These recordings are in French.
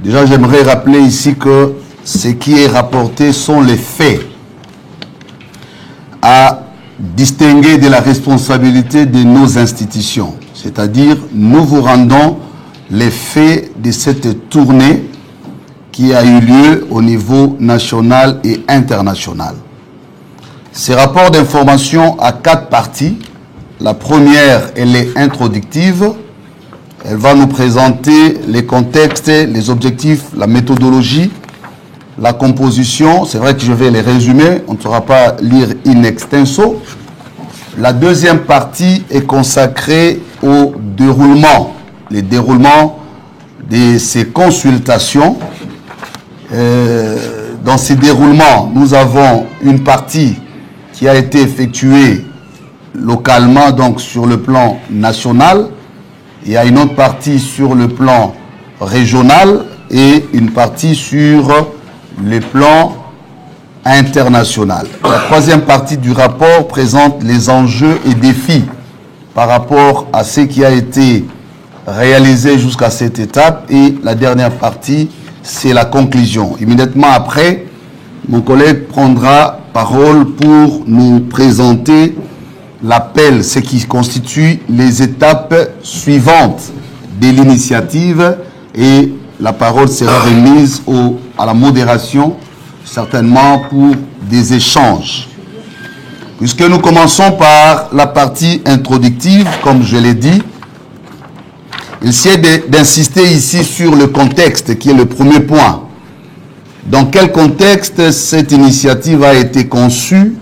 Déjà, j'aimerais rappeler ici que ce qui est rapporté sont les faits à distinguer de la responsabilité de nos institutions. C'est-à-dire, nous vous rendons les faits de cette tournée qui a eu lieu au niveau national et international. Ces rapports d'information à 4 parties. La première, elle est introductive. Elle va nous présenter les contextes, les objectifs, la méthodologie, la composition. C'est vrai que je vais les résumer, on ne saura pas lire in extenso. La deuxième partie est consacrée au déroulement, les déroulements de ces consultations. Dans ces déroulements, nous avons une partie qui a été effectuée localement, donc sur le plan national. Il y a une autre partie sur le plan régional et une partie sur le plan international. La troisième partie du rapport présente les enjeux et défis par rapport à ce qui a été réalisé jusqu'à cette étape. Et la dernière partie, c'est la conclusion. Immédiatement après, mon collègue prendra parole pour nous présenter l'appel, ce qui constitue les étapes suivantes de l'initiative, et la parole sera remise à la modération, certainement pour des échanges. Puisque nous commençons par la partie introductive, comme je l'ai dit, il s'agit d'insister ici sur le contexte, qui est le premier point. Dans quel contexte cette initiative a été conçue,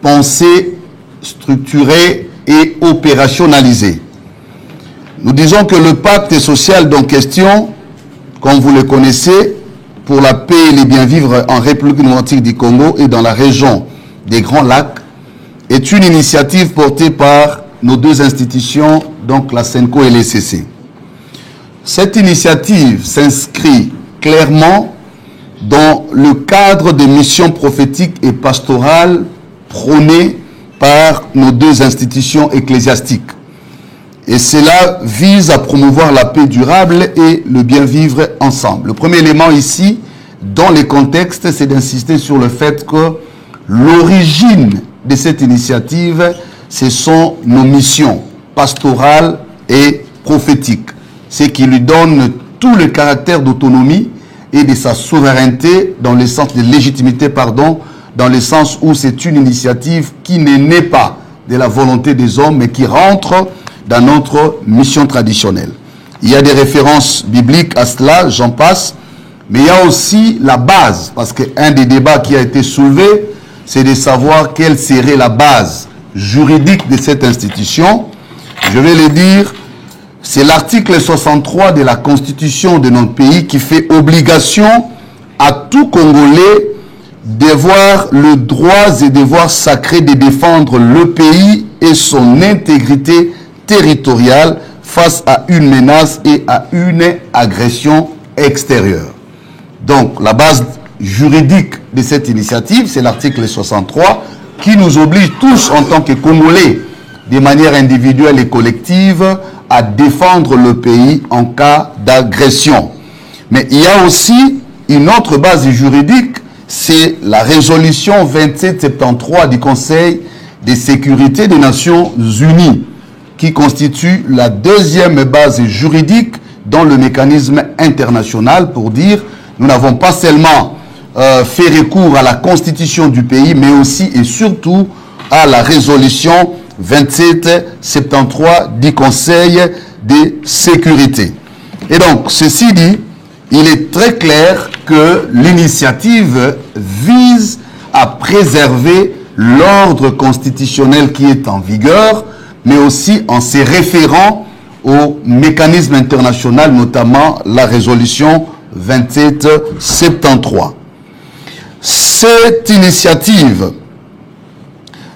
pensée, structurée et opérationnalisée? Nous disons que le pacte social dont question, comme vous le connaissez, pour la paix et le bien-vivre en République démocratique du Congo et dans la région des Grands Lacs, est une initiative portée par nos deux institutions, donc la SENCO et l'ECC. Cette initiative s'inscrit clairement dans le cadre des missions prophétiques et pastorales prônées par nos deux institutions ecclésiastiques. Et cela vise à promouvoir la paix durable et le bien-vivre ensemble. Le premier élément ici, dans les contextes, c'est d'insister sur le fait que l'origine de cette initiative, ce sont nos missions pastorales et prophétiques, ce qui lui donne tout le caractère d'autonomie et de sa souveraineté dans le sens de légitimité, dans le sens où c'est une initiative qui n'est née pas de la volonté des hommes, mais qui rentre dans notre mission traditionnelle. Il y a des références bibliques à cela, j'en passe, mais il y a aussi la base, parce qu'un des débats qui a été soulevé, c'est de savoir quelle serait la base juridique de cette institution. Je vais le dire, c'est l'article 63 de la Constitution de notre pays qui fait obligation à tout Congolais d'avoir le droit et devoir sacré de défendre le pays et son intégrité territoriale face à une menace et à une agression extérieure. Donc, la base juridique de cette initiative, c'est l'article 63 qui nous oblige tous en tant que Congolais, de manière individuelle et collective, à défendre le pays en cas d'agression. Mais il y a aussi une autre base juridique, c'est la résolution 2773 du Conseil de sécurité des Nations Unies, qui constitue la deuxième base juridique dans le mécanisme international pour dire nous n'avons pas seulement fait recours à la constitution du pays, mais aussi et surtout à la résolution 2773 du Conseil de sécurité. Et donc, ceci dit, il est très clair que l'initiative vise à préserver l'ordre constitutionnel qui est en vigueur, mais aussi en se référant au mécanisme international, notamment la résolution 2773. Cette initiative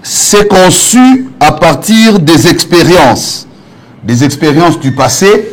s'est conçue à partir des expériences du passé.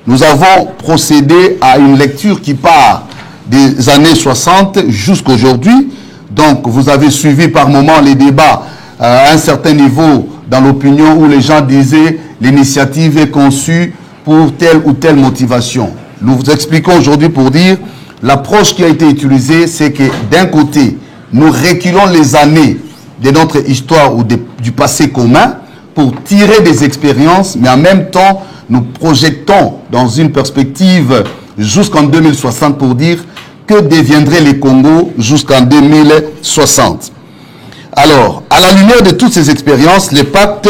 Nous avons procédé à une lecture qui part des années 60 jusqu'à aujourd'hui. Donc, vous avez suivi par moments les débats à un certain niveau dans l'opinion où les gens disaient l'initiative est conçue pour telle ou telle motivation. nous vous expliquons aujourd'hui pour dire l'approche qui a été utilisée, c'est que d'un côté, nous reculons les années de notre histoire ou du passé commun pour tirer des expériences, mais en même temps, nous projetons dans une perspective jusqu'en 2060 pour dire que deviendraient les Congos jusqu'en 2060. Alors, à la lumière de toutes ces expériences, le pacte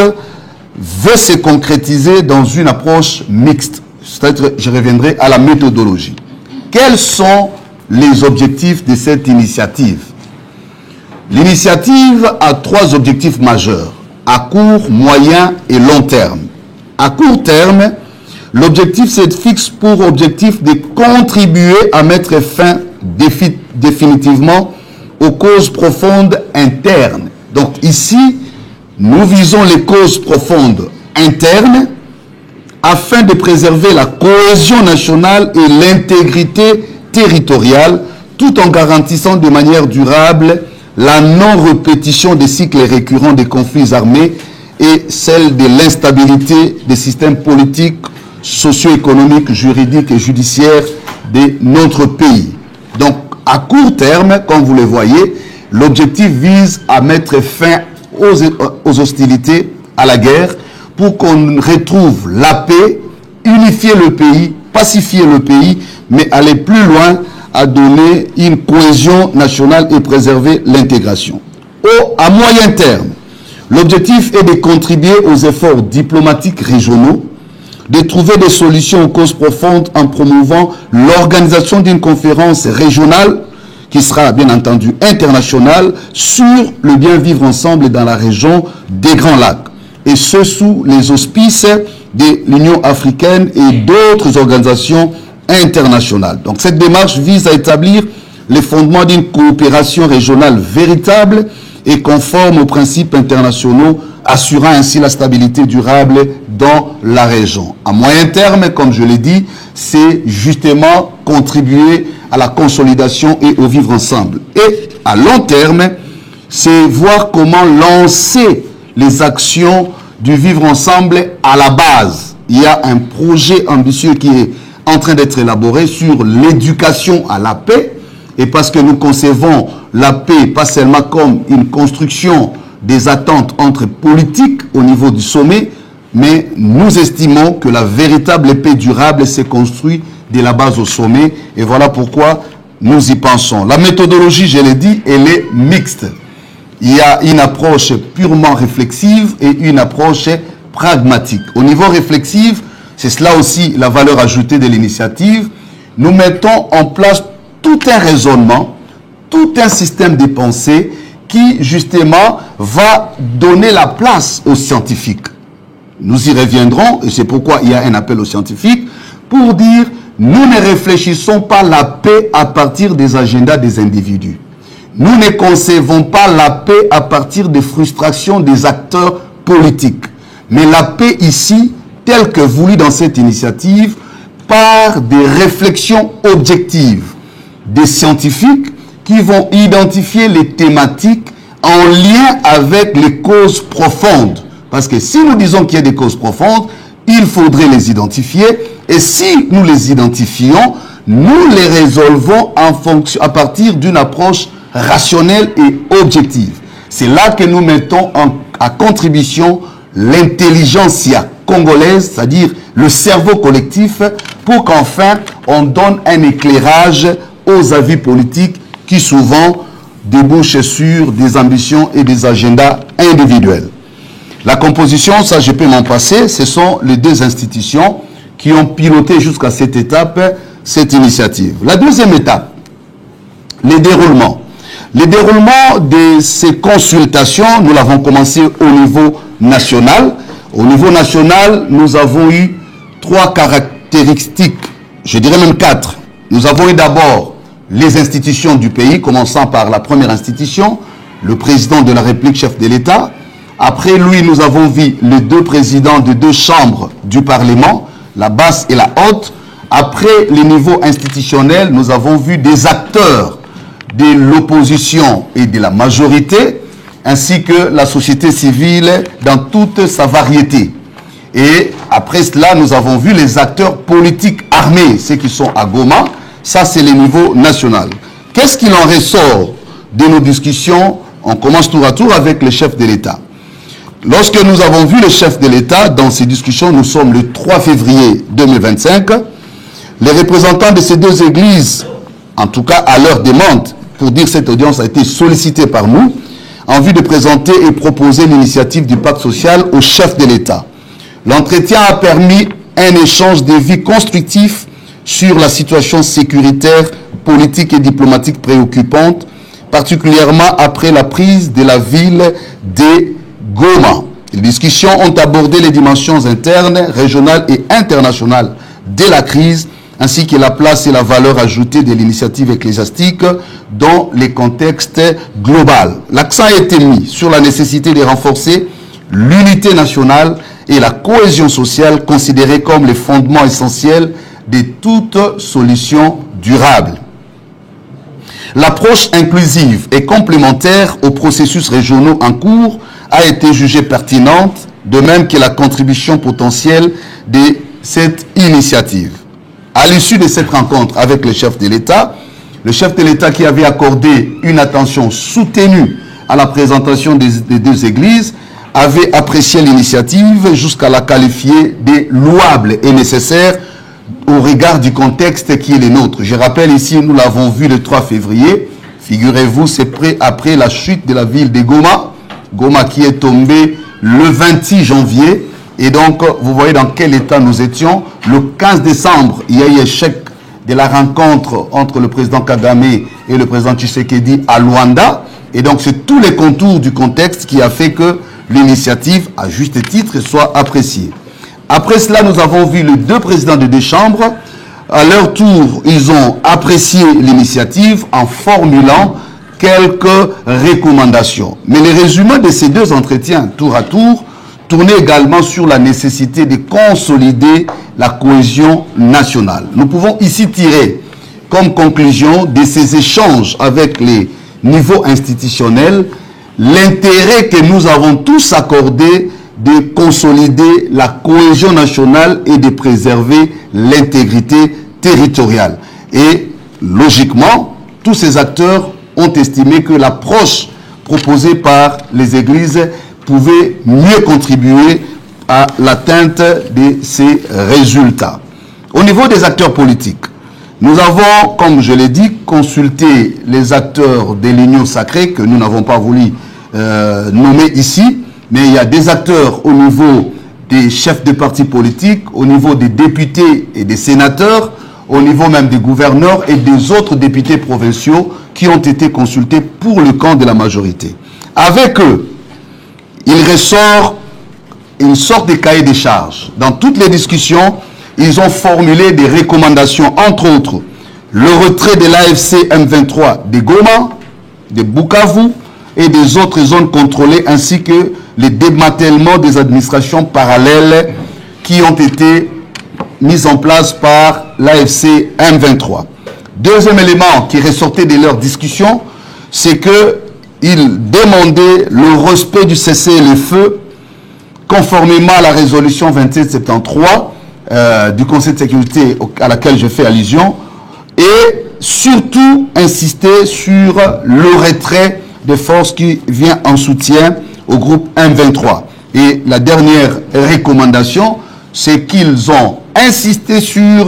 veut se concrétiser dans une approche mixte. C'est-à-dire, je reviendrai à la méthodologie. Quels sont les objectifs de cette initiative? L'initiative a 3 objectifs majeurs, à court, moyen et long terme. À court terme, l'objectif se fixe pour objectif de contribuer à mettre fin définitivement aux causes profondes internes. Donc ici, nous visons les causes profondes internes afin de préserver la cohésion nationale et l'intégrité territoriale, tout en garantissant de manière durable la non-répétition des cycles récurrents des conflits armés et celle de l'instabilité des systèmes politiques, socio-économiques, juridiques et judiciaires de notre pays. Donc, à court terme, comme vous le voyez, l'objectif vise à mettre fin aux hostilités, à la guerre, pour qu'on retrouve la paix, unifier le pays, pacifier le pays, mais aller plus loin à donner une cohésion nationale et préserver l'intégration. À moyen terme, l'objectif est de contribuer aux efforts diplomatiques régionaux, de trouver des solutions aux causes profondes en promouvant l'organisation d'une conférence régionale qui sera bien entendu internationale sur le bien vivre ensemble dans la région des Grands Lacs. Et ce sous les auspices de l'Union africaine et d'autres organisations internationales. Donc cette démarche vise à établir les fondements d'une coopération régionale véritable et conforme aux principes internationaux, assurant ainsi la stabilité durable dans la région. À moyen terme, comme je l'ai dit, c'est justement contribuer à la consolidation et au vivre ensemble. Et à long terme, c'est voir comment lancer les actions du vivre ensemble à la base. Il y a un projet ambitieux qui est en train d'être élaboré sur l'éducation à la paix. Et parce que nous concevons la paix pas seulement comme une construction des attentes entre politiques au niveau du sommet, mais nous estimons que la véritable paix durable s'est construite de la base au sommet. Et voilà pourquoi nous y pensons. La méthodologie, je l'ai dit, elle est mixte. Il y a une approche purement réflexive et une approche pragmatique. Au niveau réflexif, c'est cela aussi la valeur ajoutée de l'initiative. Nous mettons en place tout un raisonnement, tout un système de pensée qui, justement, va donner la place aux scientifiques. Nous y reviendrons, et c'est pourquoi il y a un appel aux scientifiques, pour dire, nous ne réfléchissons pas la paix à partir des agendas des individus. Nous ne concevons pas la paix à partir des frustrations des acteurs politiques. Mais la paix ici, telle que voulue dans cette initiative, par des réflexions objectives des scientifiques qui vont identifier les thématiques en lien avec les causes profondes. Parce que si nous disons qu'il y a des causes profondes, il faudrait les identifier. Et si nous les identifions, nous les résolvons à partir d'une approche rationnelle et objective. C'est là que nous mettons à contribution l'intelligentsia congolaise, c'est-à-dire le cerveau collectif, pour qu'enfin on donne un éclairage aux avis politiques qui souvent débouchent sur des ambitions et des agendas individuels. La composition, ça je peux m'en passer, ce sont les 2 institutions qui ont piloté jusqu'à cette étape, cette initiative. La deuxième étape, les déroulements. Le déroulement de ces consultations, nous l'avons commencé au niveau national. Au niveau national, nous avons eu 3 caractéristiques, je dirais même 4. Nous avons eu d'abord les institutions du pays, commençant par la première institution, le président de la République, chef de l'État. Après lui, nous avons vu les 2 présidents de 2 chambres du Parlement, la basse et la haute. Après les niveaux institutionnels, nous avons vu des acteurs de l'opposition et de la majorité, ainsi que la société civile dans toute sa variété. Et après cela, nous avons vu les acteurs politiques armés, ceux qui sont à Goma. Ça, c'est le niveau national. Qu'est-ce qu'il en ressort de nos discussions? On commence tour à tour avec le chef de l'État. Lorsque nous avons vu le chef de l'État dans ces discussions, nous sommes le 3 février 2025, les représentants de ces deux églises, en tout cas à leur demande, pour dire cette audience a été sollicitée par nous, en vue de présenter et proposer l'initiative du pacte social au chef de l'État. L'entretien a permis un échange de vues constructif sur la situation sécuritaire, politique et diplomatique préoccupante, particulièrement après la prise de la ville de Goma. Les discussions ont abordé les dimensions internes, régionales et internationales de la crise, ainsi que la place et la valeur ajoutée de l'initiative ecclésiastique dans les contextes global. L'accent a été mis sur la nécessité de renforcer l'unité nationale et la cohésion sociale considérée comme les fondements essentiels de toute solution durable. L'approche inclusive et complémentaire aux processus régionaux en cours a été jugée pertinente, de même que la contribution potentielle de cette initiative. À l'issue de cette rencontre avec le chef de l'État qui avait accordé une attention soutenue à la présentation des deux églises, avait apprécié l'initiative jusqu'à la qualifier de louable et nécessaire au regard du contexte qui est le nôtre. Je rappelle ici, nous l'avons vu le 3 février, figurez-vous, c'est après la chute de la ville de Goma, Goma qui est tombée le 26 janvier, et donc vous voyez dans quel état nous étions. Le 15 décembre, il y a eu échec de la rencontre entre le président Kagame et le président Tshisekedi à Luanda, et donc c'est tous les contours du contexte qui a fait que l'initiative, à juste titre, soit appréciée. Après cela, nous avons vu les deux présidents des deux chambres. À leur tour, ils ont apprécié l'initiative en formulant quelques recommandations. Mais les résumés de ces deux entretiens, tour à tour, tournaient également sur la nécessité de consolider la cohésion nationale. Nous pouvons ici tirer comme conclusion de ces échanges avec les niveaux institutionnels l'intérêt que nous avons tous accordé de consolider la cohésion nationale et de préserver l'intégrité territoriale. Et logiquement, tous ces acteurs ont estimé que l'approche proposée par les églises pouvait mieux contribuer à l'atteinte de ces résultats. Au niveau des acteurs politiques, nous avons, comme je l'ai dit, consulté les acteurs de l'Union sacrée que nous n'avons pas voulu nommer ici, mais il y a des acteurs au niveau des chefs de partis politiques, au niveau des députés et des sénateurs, au niveau même des gouverneurs et des autres députés provinciaux qui ont été consultés pour le camp de la majorité. Avec eux, il ressort une sorte de cahier des charges. Dans toutes les discussions, ils ont formulé des recommandations, entre autres, le retrait de l'AFC M23 de Goma, de Bukavu et des autres zones contrôlées, ainsi que le démantèlement des administrations parallèles qui ont été mises en place par l'AFC M23. Deuxième élément qui ressortait de leur discussion, c'est qu'ils demandaient le respect du cessez-le-feu conformément à la résolution 2773 du Conseil de sécurité à laquelle je fais allusion, et surtout insister sur le retrait des forces qui vient en soutien au groupe M23. Et la dernière recommandation, c'est qu'ils ont insisté sur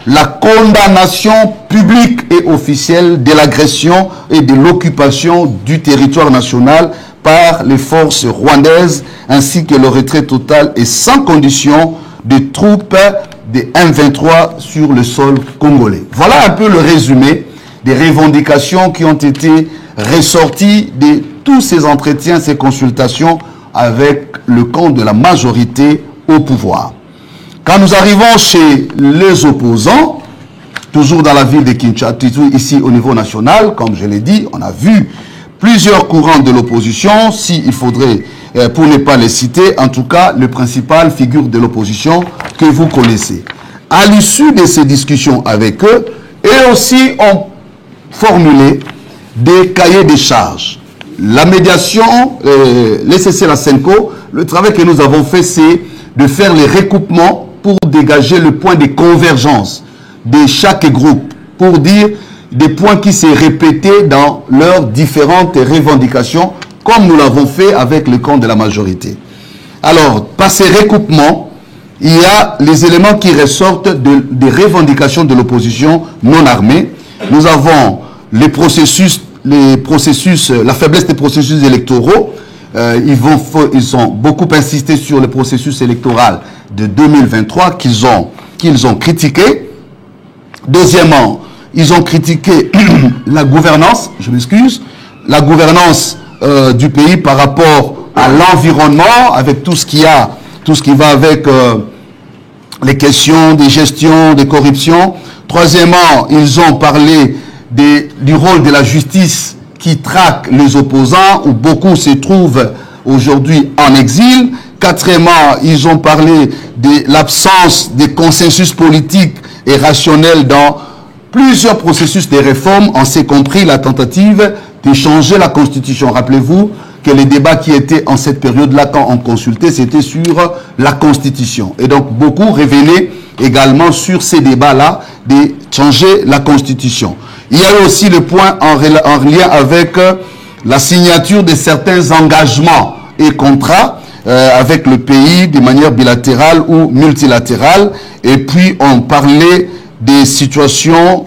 la condamnation publique et officielle de l'agression et de l'occupation du territoire national par les forces rwandaises, ainsi que le retrait total et sans condition des troupes de M23 sur le sol congolais. Voilà un peu le résumé des revendications qui ont été ressorties de tous ces entretiens, ces consultations avec le camp de la majorité au pouvoir. Quand nous arrivons chez les opposants, toujours dans la ville de Kinshasa, ici au niveau national, comme je l'ai dit, on a vu plusieurs courants de l'opposition, s'il faudrait, pour ne pas les citer, en tout cas, le principal figure de l'opposition que vous connaissez. À l'issue de ces discussions avec eux, eux aussi ont formulé des cahiers de charges. La médiation, les CC, la SENCO, le travail que nous avons fait, c'est de faire les recoupements pour dégager le point de convergence de chaque groupe, pour dire des points qui s'est répétés dans leurs différentes revendications, comme nous l'avons fait avec le camp de la majorité. Alors, par ces recoupements, il y a les éléments qui ressortent des revendications de l'opposition non armée. Nous avons la faiblesse des processus électoraux. Ils ont beaucoup insisté sur le processus électoral de 2023 qu'ils ont critiqué. Deuxièmement, ils ont critiqué la gouvernance, la gouvernance du pays par rapport à l'environnement, avec tout ce qui va avec les questions de gestion, de corruption. Troisièmement, ils ont parlé du rôle de la justice qui traque les opposants, où beaucoup se trouvent aujourd'hui en exil. Quatrièmement, ils ont parlé de l'absence de consensus politique et rationnel dans plusieurs processus de réforme, on s'est compris la tentative de changer la Constitution. Rappelez-vous que les débats qui étaient en cette période-là, quand on consultait, c'était sur la Constitution. Et donc, beaucoup revenaient également sur ces débats-là de changer la Constitution. Il y a eu aussi le point en lien avec la signature de certains engagements et contrats avec le pays de manière bilatérale ou multilatérale. Et puis, on parlait des situations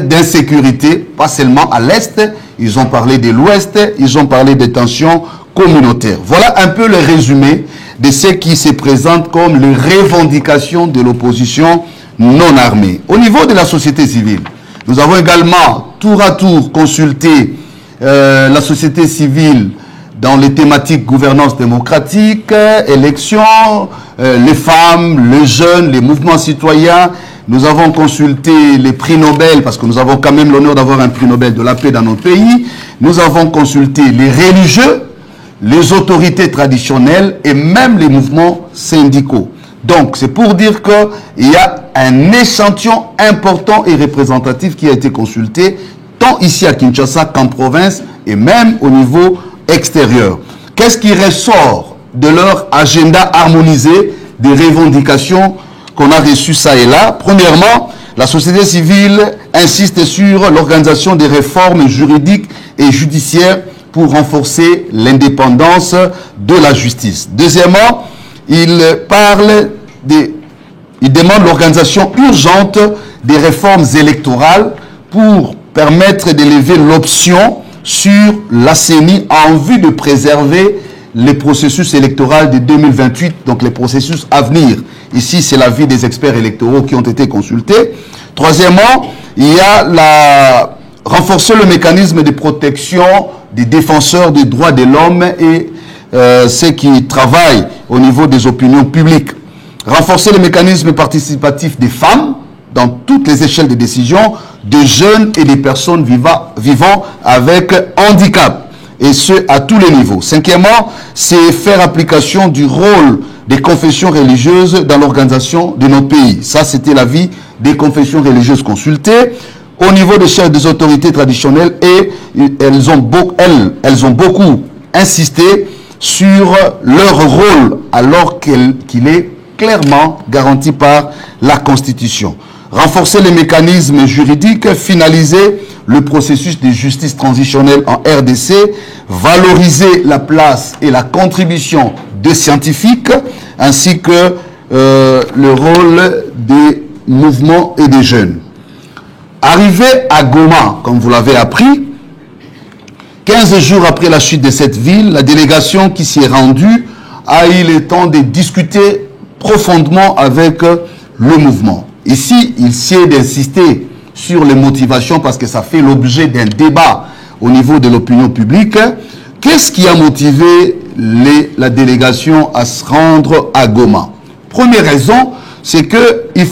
d'insécurité, pas seulement à l'Est, ils ont parlé de l'Ouest, ils ont parlé des tensions communautaires. Voilà un peu le résumé de ce qui se présente comme les revendications de l'opposition non armée. Au niveau de la société civile, nous avons également tour à tour consulté la société civile dans les thématiques gouvernance démocratique, élections, les femmes, les jeunes, les mouvements citoyens. Nous avons consulté les prix Nobel, parce que nous avons quand même l'honneur d'avoir un prix Nobel de la paix dans notre pays. Nous avons consulté les religieux, les autorités traditionnelles et même les mouvements syndicaux. Donc, c'est pour dire qu'il y a un échantillon important et représentatif qui a été consulté, tant ici à Kinshasa qu'en province et même au niveau extérieur. Qu'est-ce qui ressort de leur agenda harmonisé des revendications qu'on a reçues ça et là? Premièrement, la société civile insiste sur l'organisation des réformes juridiques et judiciaires pour renforcer l'indépendance de la justice. Deuxièmement, il demande l'organisation urgente des réformes électorales pour permettre d'élever l'option sur la CENI en vue de préserver les processus électoraux de 2028, donc les processus à venir. Ici, c'est l'avis des experts électoraux qui ont été consultés. Troisièmement, il y a renforcer le mécanisme de protection des défenseurs des droits de l'homme et ceux qui travaillent au niveau des opinions publiques. Renforcer le mécanisme participatif des femmes dans toutes les échelles de décision, des jeunes et des personnes vivant avec handicap, et ce, à tous les niveaux. Cinquièmement, c'est faire application du rôle des confessions religieuses dans l'organisation de notre pays. Ça, c'était l'avis des confessions religieuses consultées. Au niveau des chefs des autorités traditionnelles, et elles ont beaucoup insisté sur leur rôle, alors qu'il est clairement garanti par la Constitution. Renforcer les mécanismes juridiques, finaliser le processus de justice transitionnelle en RDC, valoriser la place et la contribution des scientifiques, ainsi que le rôle des mouvements et des jeunes. Arrivé à Goma, comme vous l'avez appris, 15 jours après la chute de cette ville, la délégation qui s'y est rendue a eu le temps de discuter profondément avec le mouvement. Ici, il s'est d'insister sur les motivations parce que ça fait l'objet d'un débat au niveau de l'opinion publique. Qu'est-ce qui a motivé la délégation à se rendre à Goma? Première raison, c'est qu'il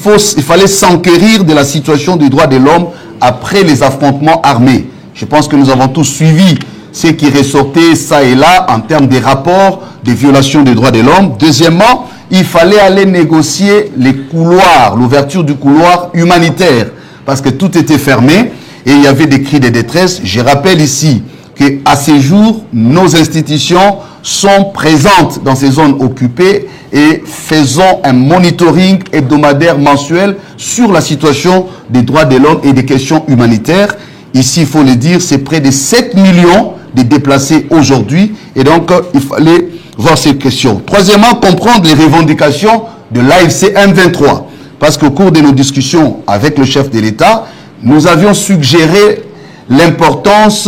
fallait s'enquérir de la situation des droits de l'homme après les affrontements armés. Je pense que nous avons tous suivi ce qui ressortait ça et là en termes des rapports des violations des droits de l'homme. Deuxièmement, il fallait aller négocier les couloirs, l'ouverture du couloir humanitaire, parce que tout était fermé et il y avait des cris de détresse. Je rappelle ici qu'à ces jours, nos institutions sont présentes dans ces zones occupées et faisons un monitoring hebdomadaire mensuel sur la situation des droits de l'homme et des questions humanitaires. Ici, il faut le dire, c'est près de 7 millions de déplacés aujourd'hui et donc il fallait voir ces questions. Troisièmement, comprendre les revendications de l'AFC M23 parce qu'au cours de nos discussions avec le chef de l'État, nous avions suggéré l'importance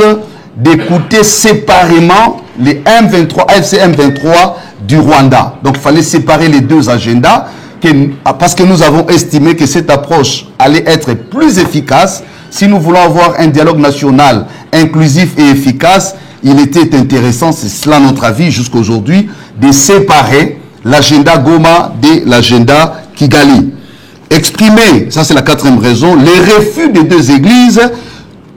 d'écouter séparément les M23, AFC M23 du Rwanda. Donc il fallait séparer les deux agendas parce que nous avons estimé que cette approche allait être plus efficace. Si nous voulons avoir un dialogue national inclusif et efficace, il était intéressant, c'est cela notre avis jusqu'à aujourd'hui, de séparer l'agenda Goma de l'agenda Kigali. Exprimer, ça c'est la quatrième raison, les refus des deux églises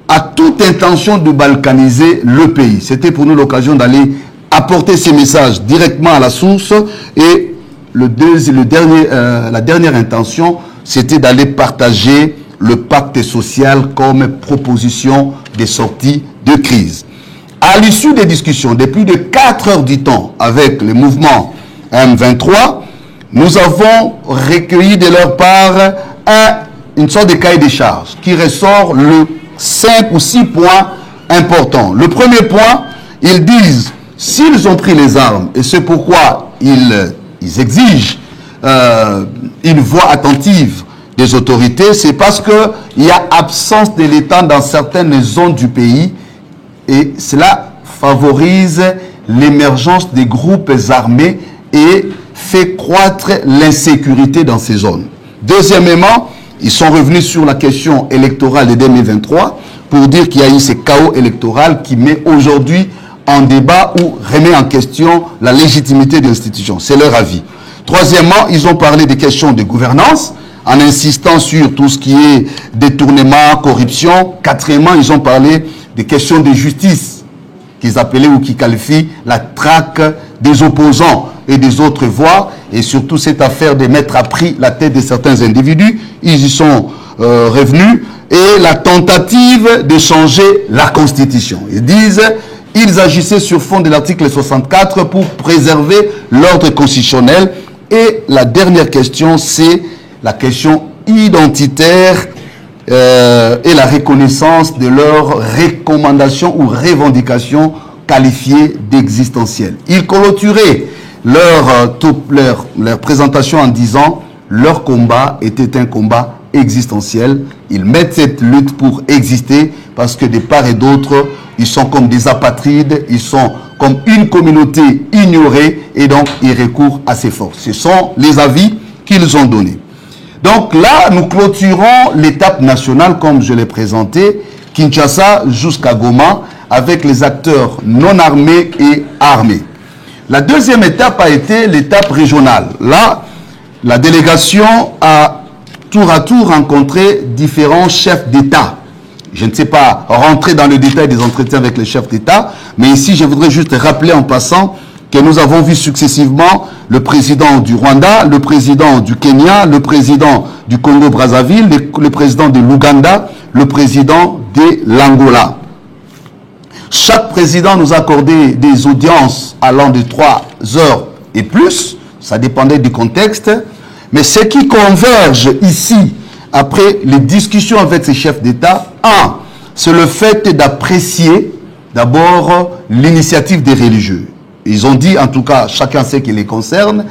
à toute intention de balkaniser le pays. C'était pour nous l'occasion d'aller apporter ces messages directement à la source et la dernière intention, c'était d'aller partager le pacte social comme proposition de sortie de crise. À l'issue des discussions de plus de 4 heures du temps avec le mouvement M23, nous avons recueilli de leur part une sorte de cahier des charges qui ressort le 5 ou 6 points importants. Le premier point, ils disent, s'ils ont pris les armes, et c'est pourquoi ils exigent une voix attentive des autorités, c'est parce qu'il y a absence de l'État dans certaines zones du pays et cela favorise l'émergence des groupes armés et fait croître l'insécurité dans ces zones. Deuxièmement, ils sont revenus sur la question électorale de 2023 pour dire qu'il y a eu ce chaos électoral qui met aujourd'hui en débat ou remet en question la légitimité de l'institution. C'est leur avis. Troisièmement, ils ont parlé des questions de gouvernance en insistant sur tout ce qui est détournement, corruption. Quatrièmement, ils ont parlé des questions de justice qu'ils appelaient ou qui qualifient la traque des opposants et des autres voix, et surtout cette affaire de mettre à prix la tête de certains individus. Ils y sont revenus, et la tentative de changer la Constitution. Ils disent, ils agissaient sur fond de l'article 64 pour préserver l'ordre constitutionnel. Et la dernière question, c'est la question identitaire et la reconnaissance de leurs recommandations ou revendications qualifiées d'existentielles. Ils clôturaient leur présentation en disant leur combat était un combat existentiel. Ils mettent cette lutte pour exister parce que de part et d'autre, ils sont comme des apatrides, ils sont comme une communauté ignorée et donc ils recourent à ces forces. Ce sont les avis qu'ils ont donnés. Donc là, nous clôturons l'étape nationale comme je l'ai présenté, Kinshasa jusqu'à Goma, avec les acteurs non armés et armés. La deuxième étape a été l'étape régionale. Là, la délégation a tour à tour rencontré différents chefs d'État. Je ne sais pas rentrer dans le détail des entretiens avec les chefs d'État, mais ici, je voudrais juste rappeler en passant que nous avons vu successivement le président du Rwanda, le président du Kenya, le président du Congo-Brazzaville, le président de l'Ouganda, le président de l'Angola. Chaque président nous a accordé des audiences allant de 3 heures et plus, ça dépendait du contexte, mais ce qui converge ici, après les discussions avec ces chefs d'État, c'est le fait d'apprécier d'abord l'initiative des religieux. Ils ont dit, en tout cas, chacun sait qu'il les concerne,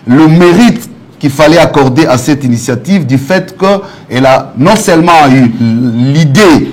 le mérite qu'il fallait accorder à cette initiative du fait qu'elle a non seulement eu l'idée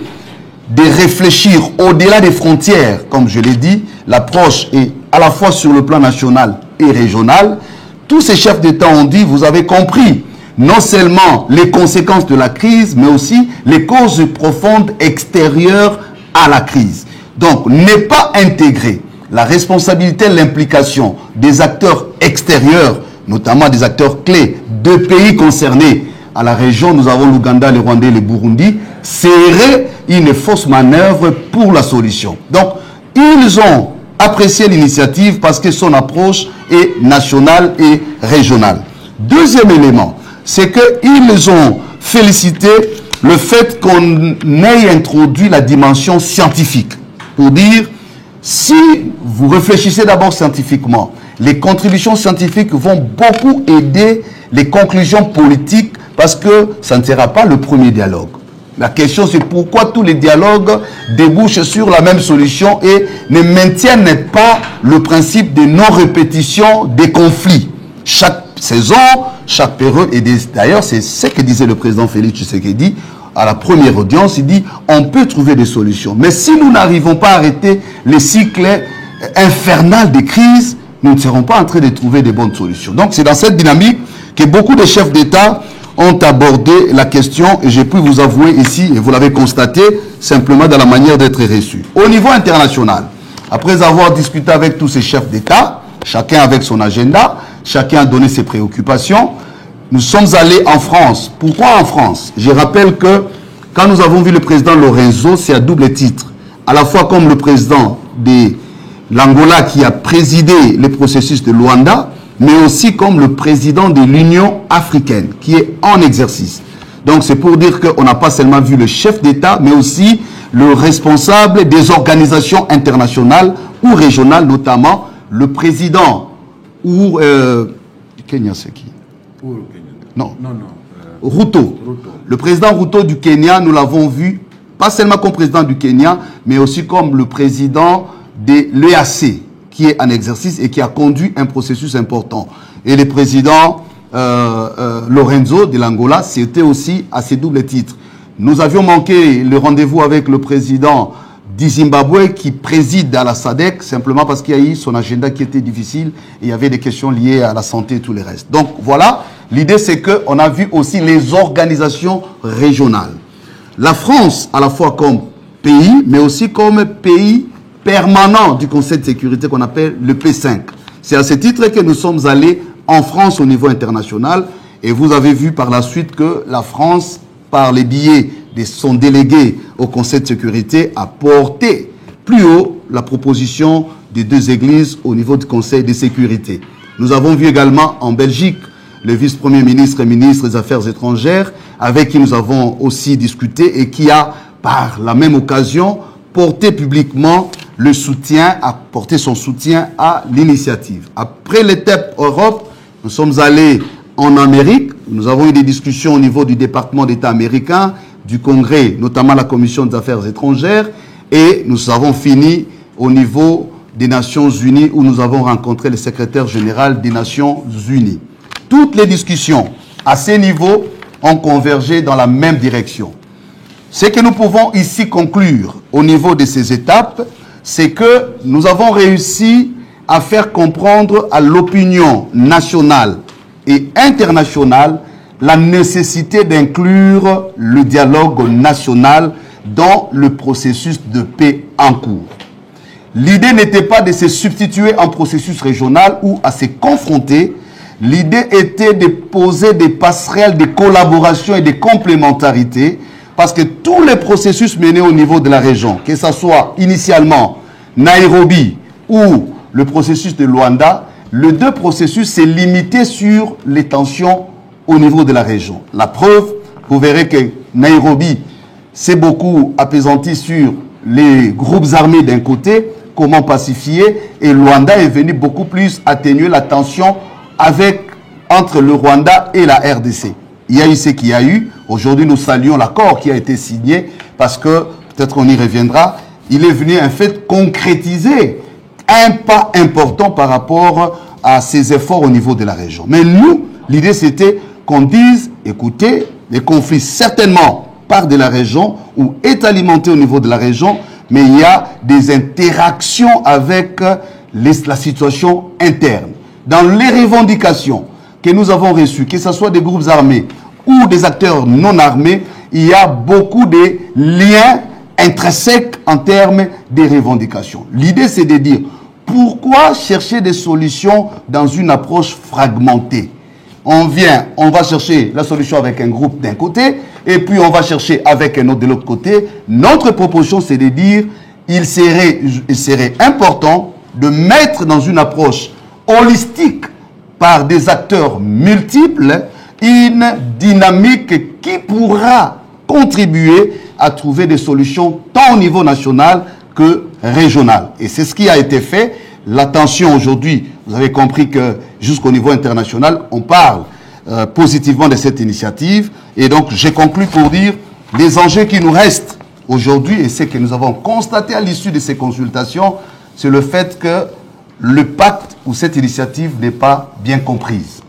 de réfléchir au-delà des frontières, comme je l'ai dit, l'approche est à la fois sur le plan national et régional. Tous ces chefs d'État ont dit, vous avez compris, non seulement les conséquences de la crise, mais aussi les causes profondes extérieures à la crise. Donc, ne pas intégrer la responsabilité, l'implication des acteurs extérieurs, notamment des acteurs clés de pays concernés. À la région, nous avons l'Ouganda, le Rwanda et le Burundi, serait une fausse manœuvre pour la solution. Donc, ils ont apprécié l'initiative parce que son approche est nationale et régionale. Deuxième élément, c'est qu'ils ont félicité le fait qu'on ait introduit la dimension scientifique pour dire Si vous réfléchissez d'abord scientifiquement, les contributions scientifiques vont beaucoup aider les conclusions politiques parce que ça ne sera pas le premier dialogue. La question, c'est pourquoi tous les dialogues débouchent sur la même solution et ne maintiennent pas le principe de non-répétition des conflits. Chaque saison, chaque période, et d'ailleurs, c'est ce que disait le président Félix Tshisekedi à la première audience, il dit on peut trouver des solutions. Mais si nous n'arrivons pas à arrêter les cycles infernal des crises, nous ne serons pas en train de trouver de bonnes solutions. Donc c'est dans cette dynamique que beaucoup de chefs d'État ont abordé la question, et j'ai pu vous avouer ici, et vous l'avez constaté, simplement dans la manière d'être reçu. Au niveau international, après avoir discuté avec tous ces chefs d'État, chacun avec son agenda, chacun a donné ses préoccupations, nous sommes allés en France. Pourquoi en France? Je rappelle que quand nous avons vu le président Lorenzo, c'est à double titre. À la fois comme le président de l'Angola qui a présidé le processus de Luanda, mais aussi comme le président de l'Union africaine qui est en exercice. Donc c'est pour dire qu'on n'a pas seulement vu le chef d'État, mais aussi le responsable des organisations internationales ou régionales, notamment le président ou Kenya, c'est qui? Non. Ruto. Le président Ruto du Kenya, nous l'avons vu, pas seulement comme président du Kenya, mais aussi comme le président de l'EAC, qui est en exercice et qui a conduit un processus important. Et le président Lorenzo de l'Angola, c'était aussi à ces doubles titres. Nous avions manqué le rendez-vous avec le président du Zimbabwe qui préside à la SADC, simplement parce qu'il y a eu son agenda qui était difficile et il y avait des questions liées à la santé et tout le reste. Donc voilà, l'idée c'est qu'on a vu aussi les organisations régionales. La France, à la fois comme pays, mais aussi comme pays permanent du Conseil de sécurité qu'on appelle le P5. C'est à ce titre que nous sommes allés en France au niveau international et vous avez vu par la suite que la France, par les billets de son délégué au Conseil de sécurité, a porté plus haut la proposition des deux églises au niveau du Conseil de sécurité. Nous avons vu également en Belgique le vice-premier ministre et ministre des Affaires étrangères avec qui nous avons aussi discuté et qui a, par la même occasion, porté publiquement le soutien, apporter son soutien à l'initiative. Après l'étape Europe, nous sommes allés en Amérique. Nous avons eu des discussions au niveau du département d'État américain, du Congrès, notamment la Commission des Affaires étrangères, et nous avons fini au niveau des Nations Unies où nous avons rencontré le secrétaire général des Nations Unies. Toutes les discussions à ces niveaux ont convergé dans la même direction. Ce que nous pouvons ici conclure au niveau de ces étapes, c'est que nous avons réussi à faire comprendre à l'opinion nationale et internationale la nécessité d'inclure le dialogue national dans le processus de paix en cours. L'idée n'était pas de se substituer à un processus régional ou à se confronter. L'idée était de poser des passerelles de collaboration et de complémentarité parce que tous les processus menés au niveau de la région, que ce soit initialement Nairobi ou le processus de Luanda, les deux processus s'est limité sur les tensions au niveau de la région. La preuve, vous verrez que Nairobi s'est beaucoup apaisanti sur les groupes armés d'un côté, comment pacifier, et Luanda est venu beaucoup plus atténuer la tension entre le Rwanda et la RDC. Il y a eu ce qu'il y a eu. Aujourd'hui, nous saluons l'accord qui a été signé parce que, peut-être on y reviendra, il est venu en fait concrétiser un pas important par rapport à ces efforts au niveau de la région. Mais nous, l'idée c'était qu'on dise, écoutez, les conflits certainement partent de la région ou est alimenté au niveau de la région, mais il y a des interactions avec la situation interne. Dans les revendications que nous avons reçues, que ce soit des groupes armés ou des acteurs non armés, il y a beaucoup de liens intrinsèques en termes de revendications. L'idée, c'est de dire, pourquoi chercher des solutions dans une approche fragmentée? On va chercher la solution avec un groupe d'un côté, et puis on va chercher avec un autre de l'autre côté. Notre proposition, c'est de dire, il serait important de mettre dans une approche holistique par des acteurs multiples une dynamique qui pourra contribuer à trouver des solutions tant au niveau national que régional. Et c'est ce qui a été fait. L'attention aujourd'hui, vous avez compris que jusqu'au niveau international, on parle positivement de cette initiative. Et donc, j'ai conclu pour dire les enjeux qui nous restent aujourd'hui, et c'est que nous avons constaté à l'issue de ces consultations, c'est le fait que le pacte ou cette initiative n'est pas bien comprise.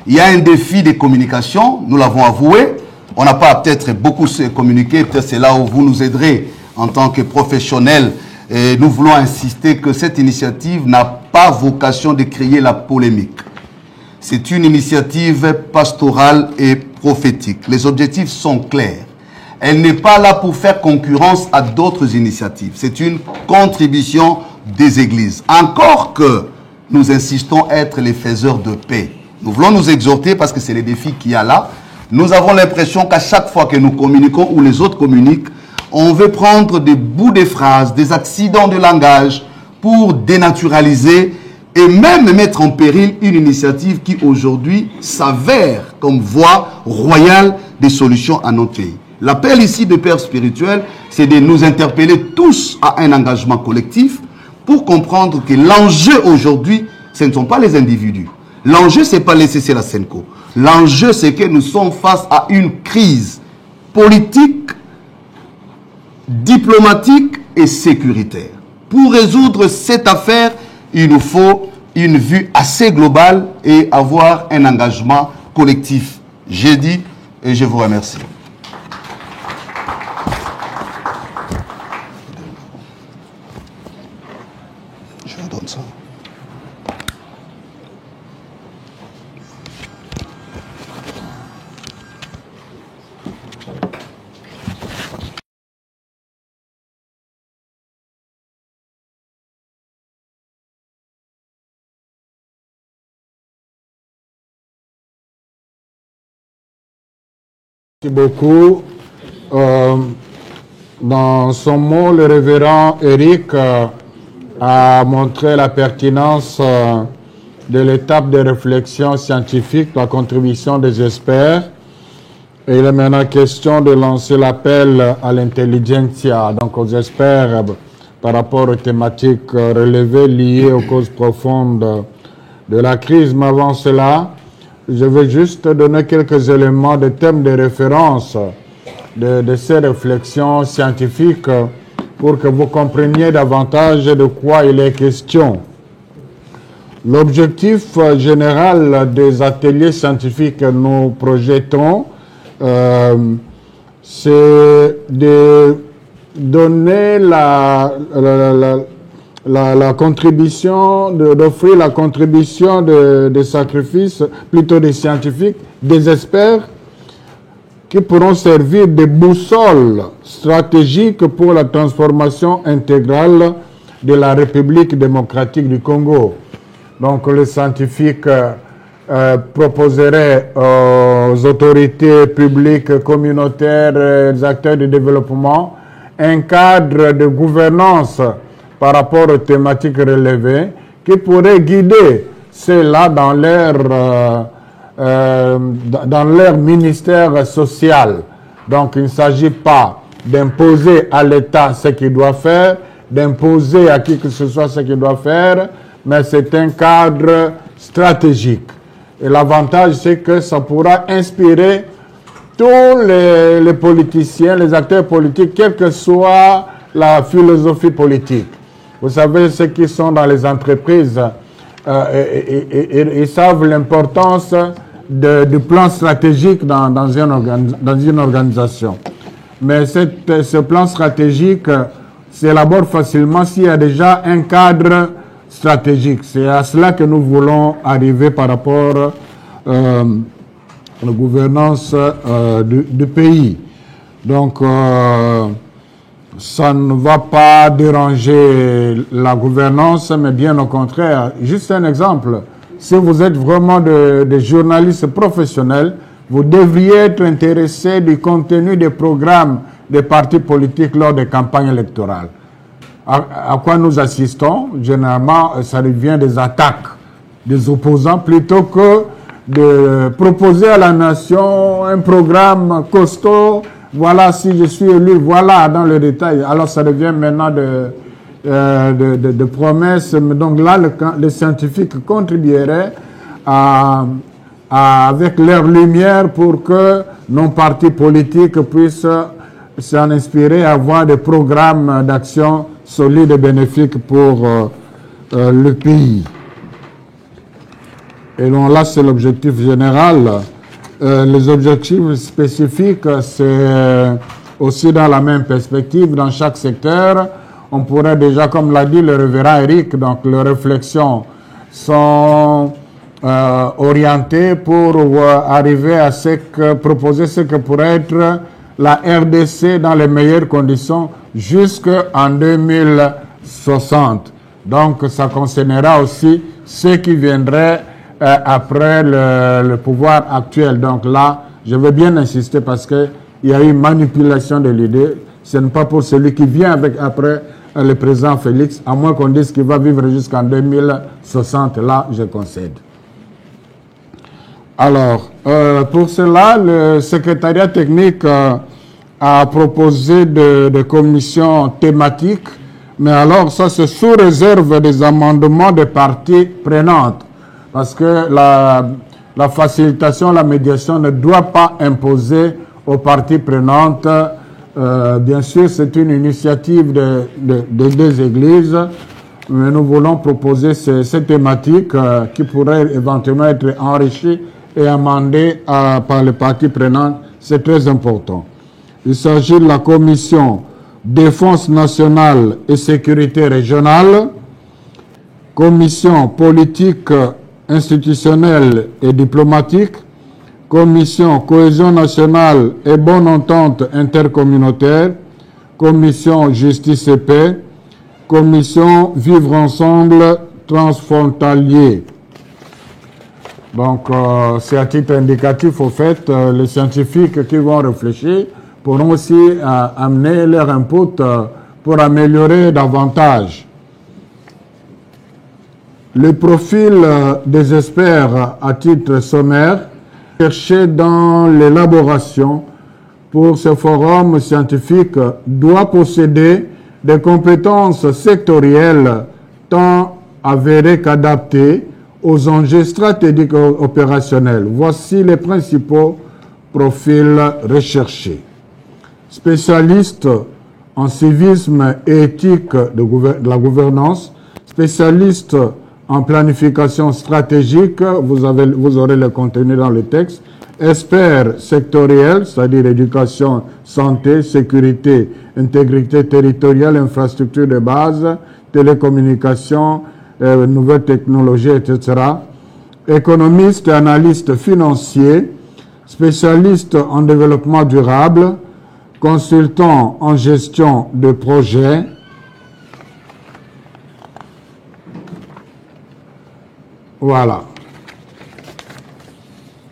Il y a un défi de communication, nous l'avons avoué. On n'a pas peut-être beaucoup communiqué, peut-être c'est là où vous nous aiderez en tant que professionnels. Et nous voulons insister que cette initiative n'a pas vocation de créer la polémique. C'est une initiative pastorale et prophétique. Les objectifs sont clairs. Elle n'est pas là pour faire concurrence à d'autres initiatives. C'est une contribution des églises. Encore que nous insistons être les faiseurs de paix. Nous voulons nous exhorter parce que c'est les défis qu'il y a là. Nous avons l'impression qu'à chaque fois que nous communiquons ou les autres communiquent, on veut prendre des bouts de phrases, des accidents de langage pour dénaturaliser et même mettre en péril une initiative qui aujourd'hui s'avère comme voie royale des solutions à notre pays. L'appel ici de père spirituel, c'est de nous interpeller tous à un engagement collectif pour comprendre que l'enjeu aujourd'hui, ce ne sont pas les individus. L'enjeu, ce n'est pas laisser la Senco. L'enjeu, c'est que nous sommes face à une crise politique, diplomatique et sécuritaire. Pour résoudre cette affaire, il nous faut une vue assez globale et avoir un engagement collectif. J'ai dit et je vous remercie. Je vous donne ça. Merci beaucoup. Dans son mot, le révérend Eric a montré la pertinence de l'étape de réflexion scientifique, la contribution des experts. Et il est maintenant question de lancer l'appel à l'intelligentsia, donc aux experts par rapport aux thématiques relevées liées aux causes profondes de la crise. Mais avant cela, je veux juste donner quelques éléments de thèmes de référence de ces réflexions scientifiques pour que vous compreniez davantage de quoi il est question. L'objectif général des ateliers scientifiques que nous projetons, c'est de donner la contribution, d'offrir la contribution de sacrifices, plutôt des scientifiques, des experts, qui pourront servir de boussole stratégique pour la transformation intégrale de la République démocratique du Congo. Donc les scientifiques proposeraient aux autorités publiques, communautaires, aux acteurs du développement, un cadre de gouvernance par rapport aux thématiques relevées qui pourrait guider ceux-là dans leur ministère social. Donc il ne s'agit pas d'imposer à l'État ce qu'il doit faire, d'imposer à qui que ce soit ce qu'il doit faire, mais c'est un cadre stratégique. Et l'avantage, c'est que ça pourra inspirer tous les politiciens, les acteurs politiques, quelle que soit la philosophie politique. Vous savez, ceux qui sont dans les entreprises, ils savent l'importance du plan stratégique dans une organisation. Mais ce plan stratégique s'élabore facilement s'il y a déjà un cadre stratégique. C'est à cela que nous voulons arriver par rapport à la gouvernance du pays. Donc, ça ne va pas déranger la gouvernance, mais bien au contraire. Juste un exemple. Si vous êtes vraiment des journalistes professionnels, vous devriez être intéressé du contenu des programmes des partis politiques lors des campagnes électorales. À quoi nous assistons? Généralement, ça devient des attaques des opposants plutôt que de proposer à la nation un programme costaud voilà, si je suis élu, voilà, dans le détail. Alors, ça devient maintenant de promesses. Donc là, les scientifiques contribueraient avec leur lumière pour que nos partis politiques puissent s'en inspirer et avoir des programmes d'action solides et bénéfiques pour le pays. Et donc là, c'est l'objectif général. Les objectifs spécifiques, c'est aussi dans la même perspective, dans chaque secteur. On pourrait déjà, comme l'a dit le révérend Eric, donc les réflexions sont orientées pour arriver à proposer ce que pourrait être la RDC dans les meilleures conditions jusqu'en 2060. Donc, ça concernera aussi ceux qui viendraient après le pouvoir actuel. Donc là, je veux bien insister parce qu'il y a eu manipulation de l'idée. Ce n'est pas pour celui qui vient après le président Félix, à moins qu'on dise qu'il va vivre jusqu'en 2060. Là, je concède. Alors, pour cela, le secrétariat technique a proposé des commissions thématiques, mais alors ça, c'est sous réserve des amendements des parties prenantes, parce que la facilitation, la médiation ne doit pas imposer aux parties prenantes. Bien sûr, c'est une initiative des deux églises, mais nous voulons proposer ces thématiques qui pourraient éventuellement être enrichies et amendées par les parties prenantes. C'est très important. Il s'agit de la commission Défense nationale et sécurité régionale, commission politique institutionnelle et diplomatique, commission cohésion nationale et bonne entente intercommunautaire, commission justice et paix, commission vivre ensemble transfrontalier. Donc, c'est à titre indicatif, au fait, les scientifiques qui vont réfléchir pourront aussi amener leur input pour améliorer davantage. Le profil des experts à titre sommaire cherché dans l'élaboration pour ce forum scientifique doit posséder des compétences sectorielles tant avérées qu'adaptées aux enjeux stratégiques opérationnels. Voici les principaux profils recherchés. Spécialiste en civisme et éthique de la gouvernance, spécialiste en planification stratégique, vous aurez le contenu dans le texte, expert sectoriel, c'est-à-dire éducation, santé, sécurité, intégrité territoriale, infrastructure de base, télécommunications, nouvelles technologies, etc. Économiste et analyste financier, spécialiste en développement durable, consultant en gestion de projets, voilà.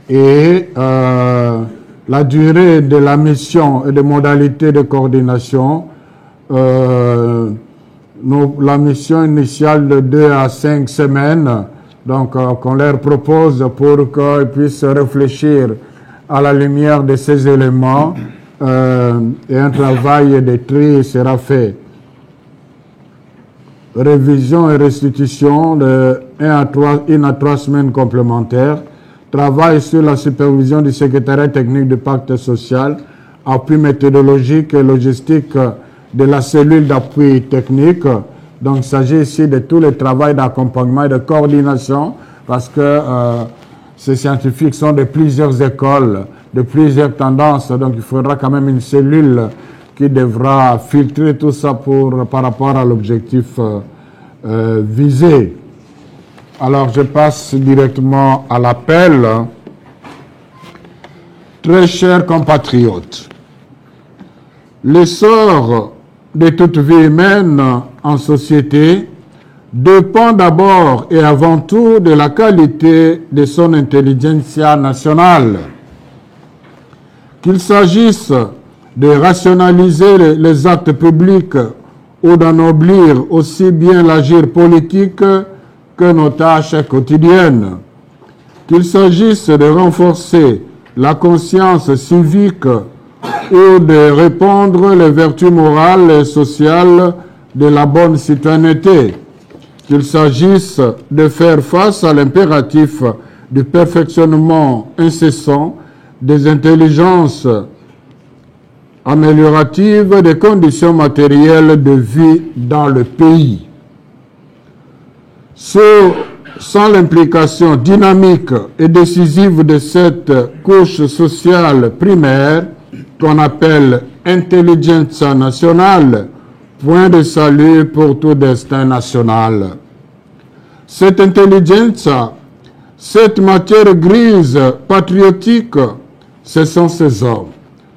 Et la durée de la mission et des modalités de coordination, la mission initiale de 2 à 5 semaines, donc qu'on leur propose pour qu'ils puissent réfléchir à la lumière de ces éléments, et un travail de tri sera fait. Révision et restitution de 1 à 3 semaines complémentaires. Travail sur la supervision du secrétariat technique du pacte social. Appui méthodologique et logistique de la cellule d'appui technique. Donc, il s'agit ici de tout le travail d'accompagnement et de coordination parce que ces scientifiques sont de plusieurs écoles, de plusieurs tendances. Donc, il faudra quand même une cellule qui devra filtrer tout ça par rapport à l'objectif visé. Alors, je passe directement à l'appel. Très chers compatriotes, l'essor de toute vie humaine en société dépend d'abord et avant tout de la qualité de son intelligentsia nationale. Qu'il s'agisse de rationaliser les actes publics ou d'ennoblir aussi bien l'agir politique que nos tâches quotidiennes. Qu'il s'agisse de renforcer la conscience civique ou de répandre les vertus morales et sociales de la bonne citoyenneté, qu'il s'agisse de faire face à l'impératif du perfectionnement incessant des intelligences amélioratives des conditions matérielles de vie dans le pays. Sans l'implication dynamique et décisive de cette couche sociale primaire qu'on appelle intelligentsia nationale, point de salut pour tout destin national. Cette intelligentsia, cette matière grise patriotique, ce sont ces hommes,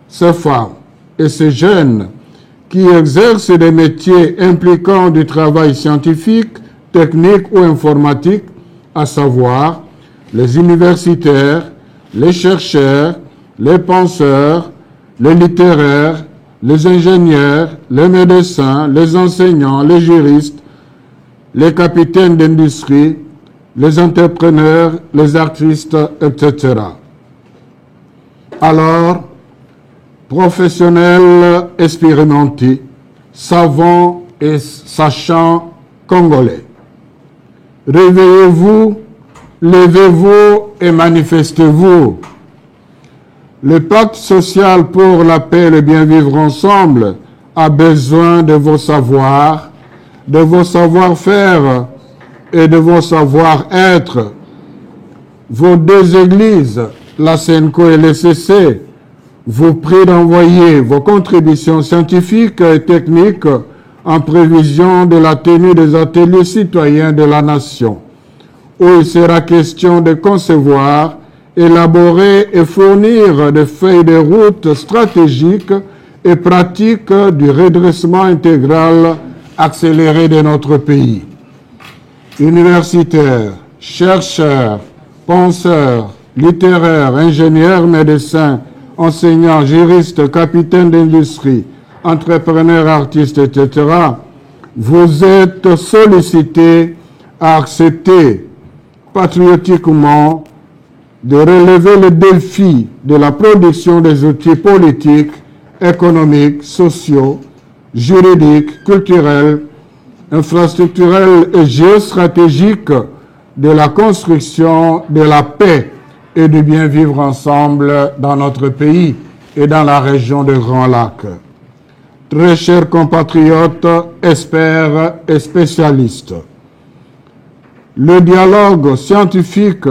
ces femmes et ces jeunes qui exercent des métiers impliquant du travail scientifique, technique ou informatique, à savoir les universitaires, les chercheurs, les penseurs, les littéraires, les ingénieurs, les médecins, les enseignants, les juristes, les capitaines d'industrie, les entrepreneurs, les artistes, etc. Alors, professionnels expérimentés, savants et sachants congolais, réveillez-vous, levez-vous et manifestez-vous. Le pacte social pour la paix et le bien vivre ensemble a besoin de vos savoirs, de vos savoir-faire et de vos savoir-être. Vos deux églises, la CENCO et l'ECC, vous prient d'envoyer vos contributions scientifiques et techniques en prévision de la tenue des ateliers citoyens de la nation, où il sera question de concevoir, élaborer et fournir des feuilles de route stratégiques et pratiques du redressement intégral accéléré de notre pays. Universitaires, chercheurs, penseurs, littéraires, ingénieurs, médecins, enseignants, juristes, capitaines d'industrie, entrepreneurs, artistes, etc., vous êtes sollicités à accepter patriotiquement de relever le défi de la production des outils politiques, économiques, sociaux, juridiques, culturels, infrastructurels et géostratégiques de la construction de la paix et du bien vivre ensemble dans notre pays et dans la région des Grands Lacs. Très chers compatriotes, experts et spécialistes, le dialogue scientifique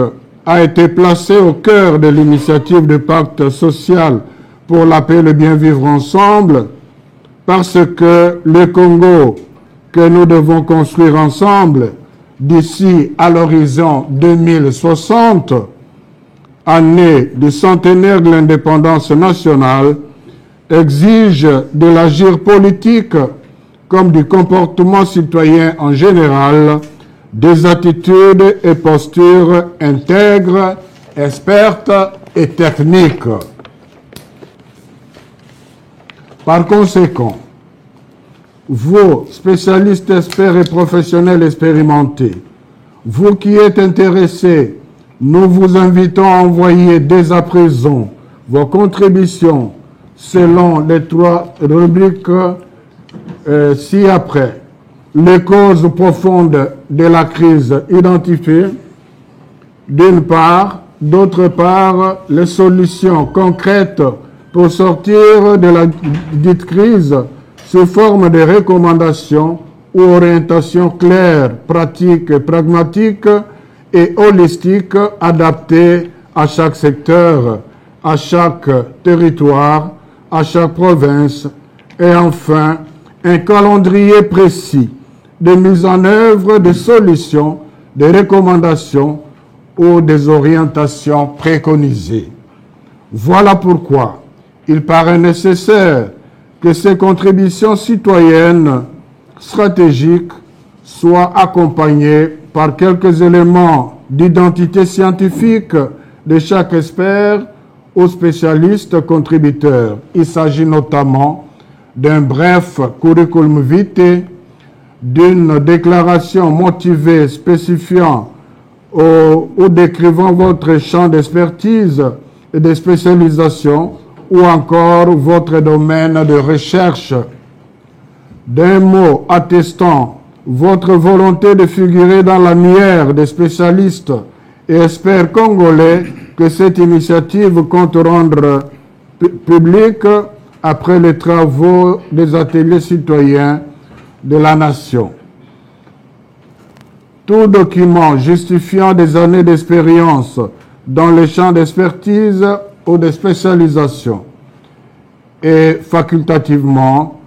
a été placé au cœur de l'initiative du pacte social pour la paix et le bien vivre ensemble parce que le Congo que nous devons construire ensemble d'ici à l'horizon 2060, année du centenaire de l'indépendance nationale, exige de l'agir politique comme du comportement citoyen en général, des attitudes et postures intègres, expertes et techniques. Par conséquent, vous, spécialistes, experts et professionnels expérimentés, vous qui êtes intéressés, nous vous invitons à envoyer dès à présent vos contributions selon les trois rubriques ci-après. Les causes profondes de la crise identifiées, d'une part, d'autre part, les solutions concrètes pour sortir de la dite crise sous forme de recommandations ou orientations claires, pratiques et pragmatiques et holistiques adaptées à chaque secteur, à chaque territoire, à chaque province, et enfin, un calendrier précis de mise en œuvre de solutions, de recommandations ou des orientations préconisées. Voilà pourquoi il paraît nécessaire que ces contributions citoyennes stratégiques soient accompagnées par quelques éléments d'identité scientifique de chaque expert ou spécialiste contributeur. Il s'agit notamment d'un bref curriculum vitae, d'une déclaration motivée spécifiant ou décrivant votre champ d'expertise et de spécialisation ou encore votre domaine de recherche. D'un mot attestant votre volonté de figurer dans l'annuaire des spécialistes et experts congolais que cette initiative compte rendre publique après les travaux des ateliers citoyens de la nation. Tout document justifiant des années d'expérience dans les champs d'expertise ou de spécialisation et facultativement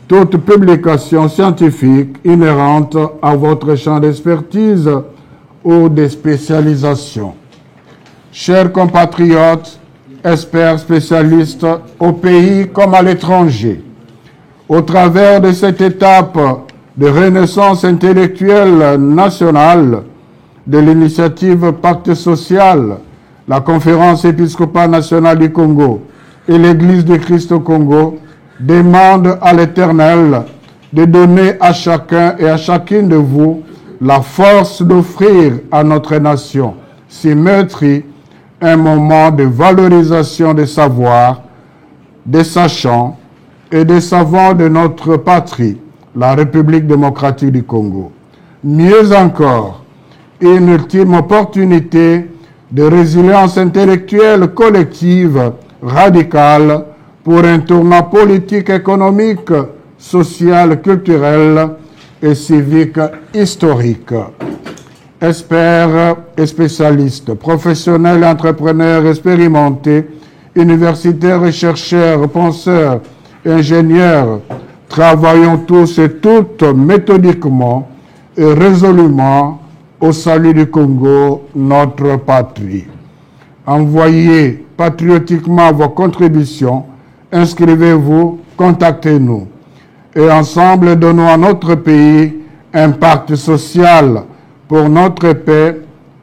toute publication scientifique inhérente à votre champ d'expertise ou de spécialisation. Chers compatriotes, experts spécialistes au pays comme à l'étranger, au travers de cette étape de renaissance intellectuelle nationale de l'initiative Pacte social, la Conférence épiscopale nationale du Congo et l'Église du Christ au Congo demandent à l'Éternel de donner à chacun et à chacune de vous la force d'offrir à notre nation si meurtrie un moment de valorisation des savoirs, des sachants et des savants de notre patrie, la République démocratique du Congo. Mieux encore, une ultime opportunité de résilience intellectuelle collective radicale pour un tournant politique, économique, social, culturel et civique historique. Experts et spécialistes, professionnels, entrepreneurs expérimentés, universitaires et chercheurs, penseurs, ingénieurs, travaillons tous et toutes méthodiquement et résolument au salut du Congo, notre patrie. Envoyez patriotiquement vos contributions, inscrivez-vous, contactez-nous. Et ensemble, donnons à notre pays un pacte social pour notre paix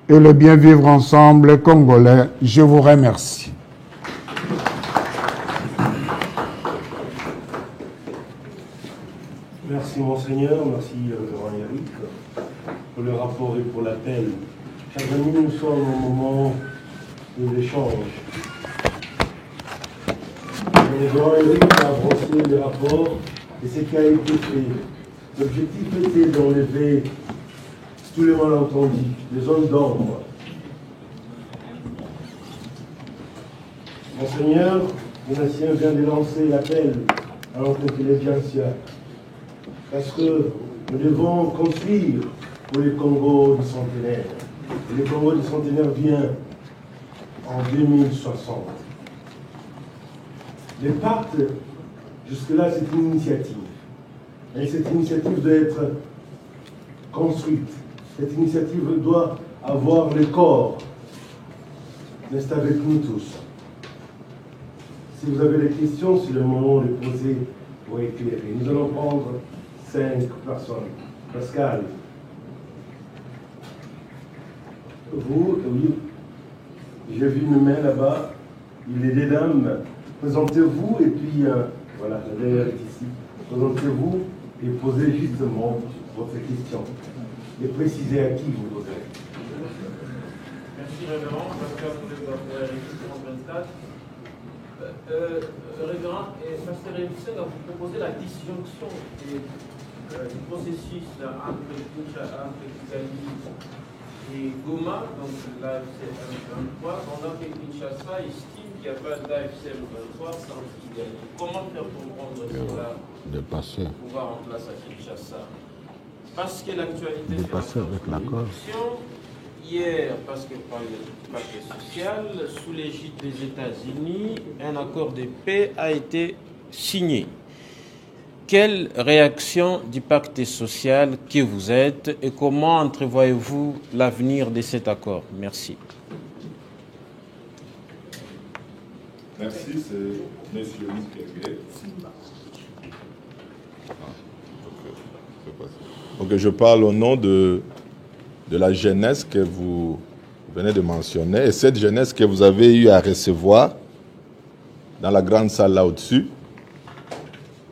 et le bien vivre ensemble congolais. Je vous remercie. Merci Monseigneur, merci Révérend Eric pour le rapport et pour l'appel. Chers amis, nous sommes au moment de l'échange. Le Révérend Eric a brossé le rapport et ce qui a été fait. L'objectif était d'enlever tous les malentendus, les zones d'ombre. Monseigneur, le Nassien vient de lancer l'appel à notre intelligentsia. Parce que nous devons construire pour le Congo du centenaire. Et le Congo du centenaire vient en 2060. Le pacte, jusque-là, c'est une initiative. Et cette initiative doit être construite. Cette initiative doit avoir le corps. Reste avec nous tous. Si vous avez des questions, c'est le moment de les poser pour éclairer. Nous allons prendre 5 personnes. Pascal. Vous, oui. J'ai vu une main là-bas. Il est des dames. Présentez-vous et puis, voilà, la dernière est ici. Présentez-vous et posez justement votre question. Et précisez à qui vous posez. Merci Révérend. Pascal Eric 24. Révérend, Pasteur Eric a proposé la disjonction du processus entre Kigali et Goma, donc l'AFC M23, pendant que Kinshasa estime qu'il n'y a pas d'AFC M23 sans Kigali. Comment faire comprendre cela pour pouvoir en place à Kinshasa? Parce que l'actualité fait avec l'accord. Hier, parce que par le pacte social, sous l'égide des États-Unis, un accord de paix a été signé. Quelle réaction du pacte social que vous êtes et comment entrevoyez-vous l'avenir de cet accord? Merci. Merci, c'est M. Mukwege. Donc, je parle au nom de la jeunesse que vous venez de mentionner et cette jeunesse que vous avez eu à recevoir dans la grande salle là au-dessus.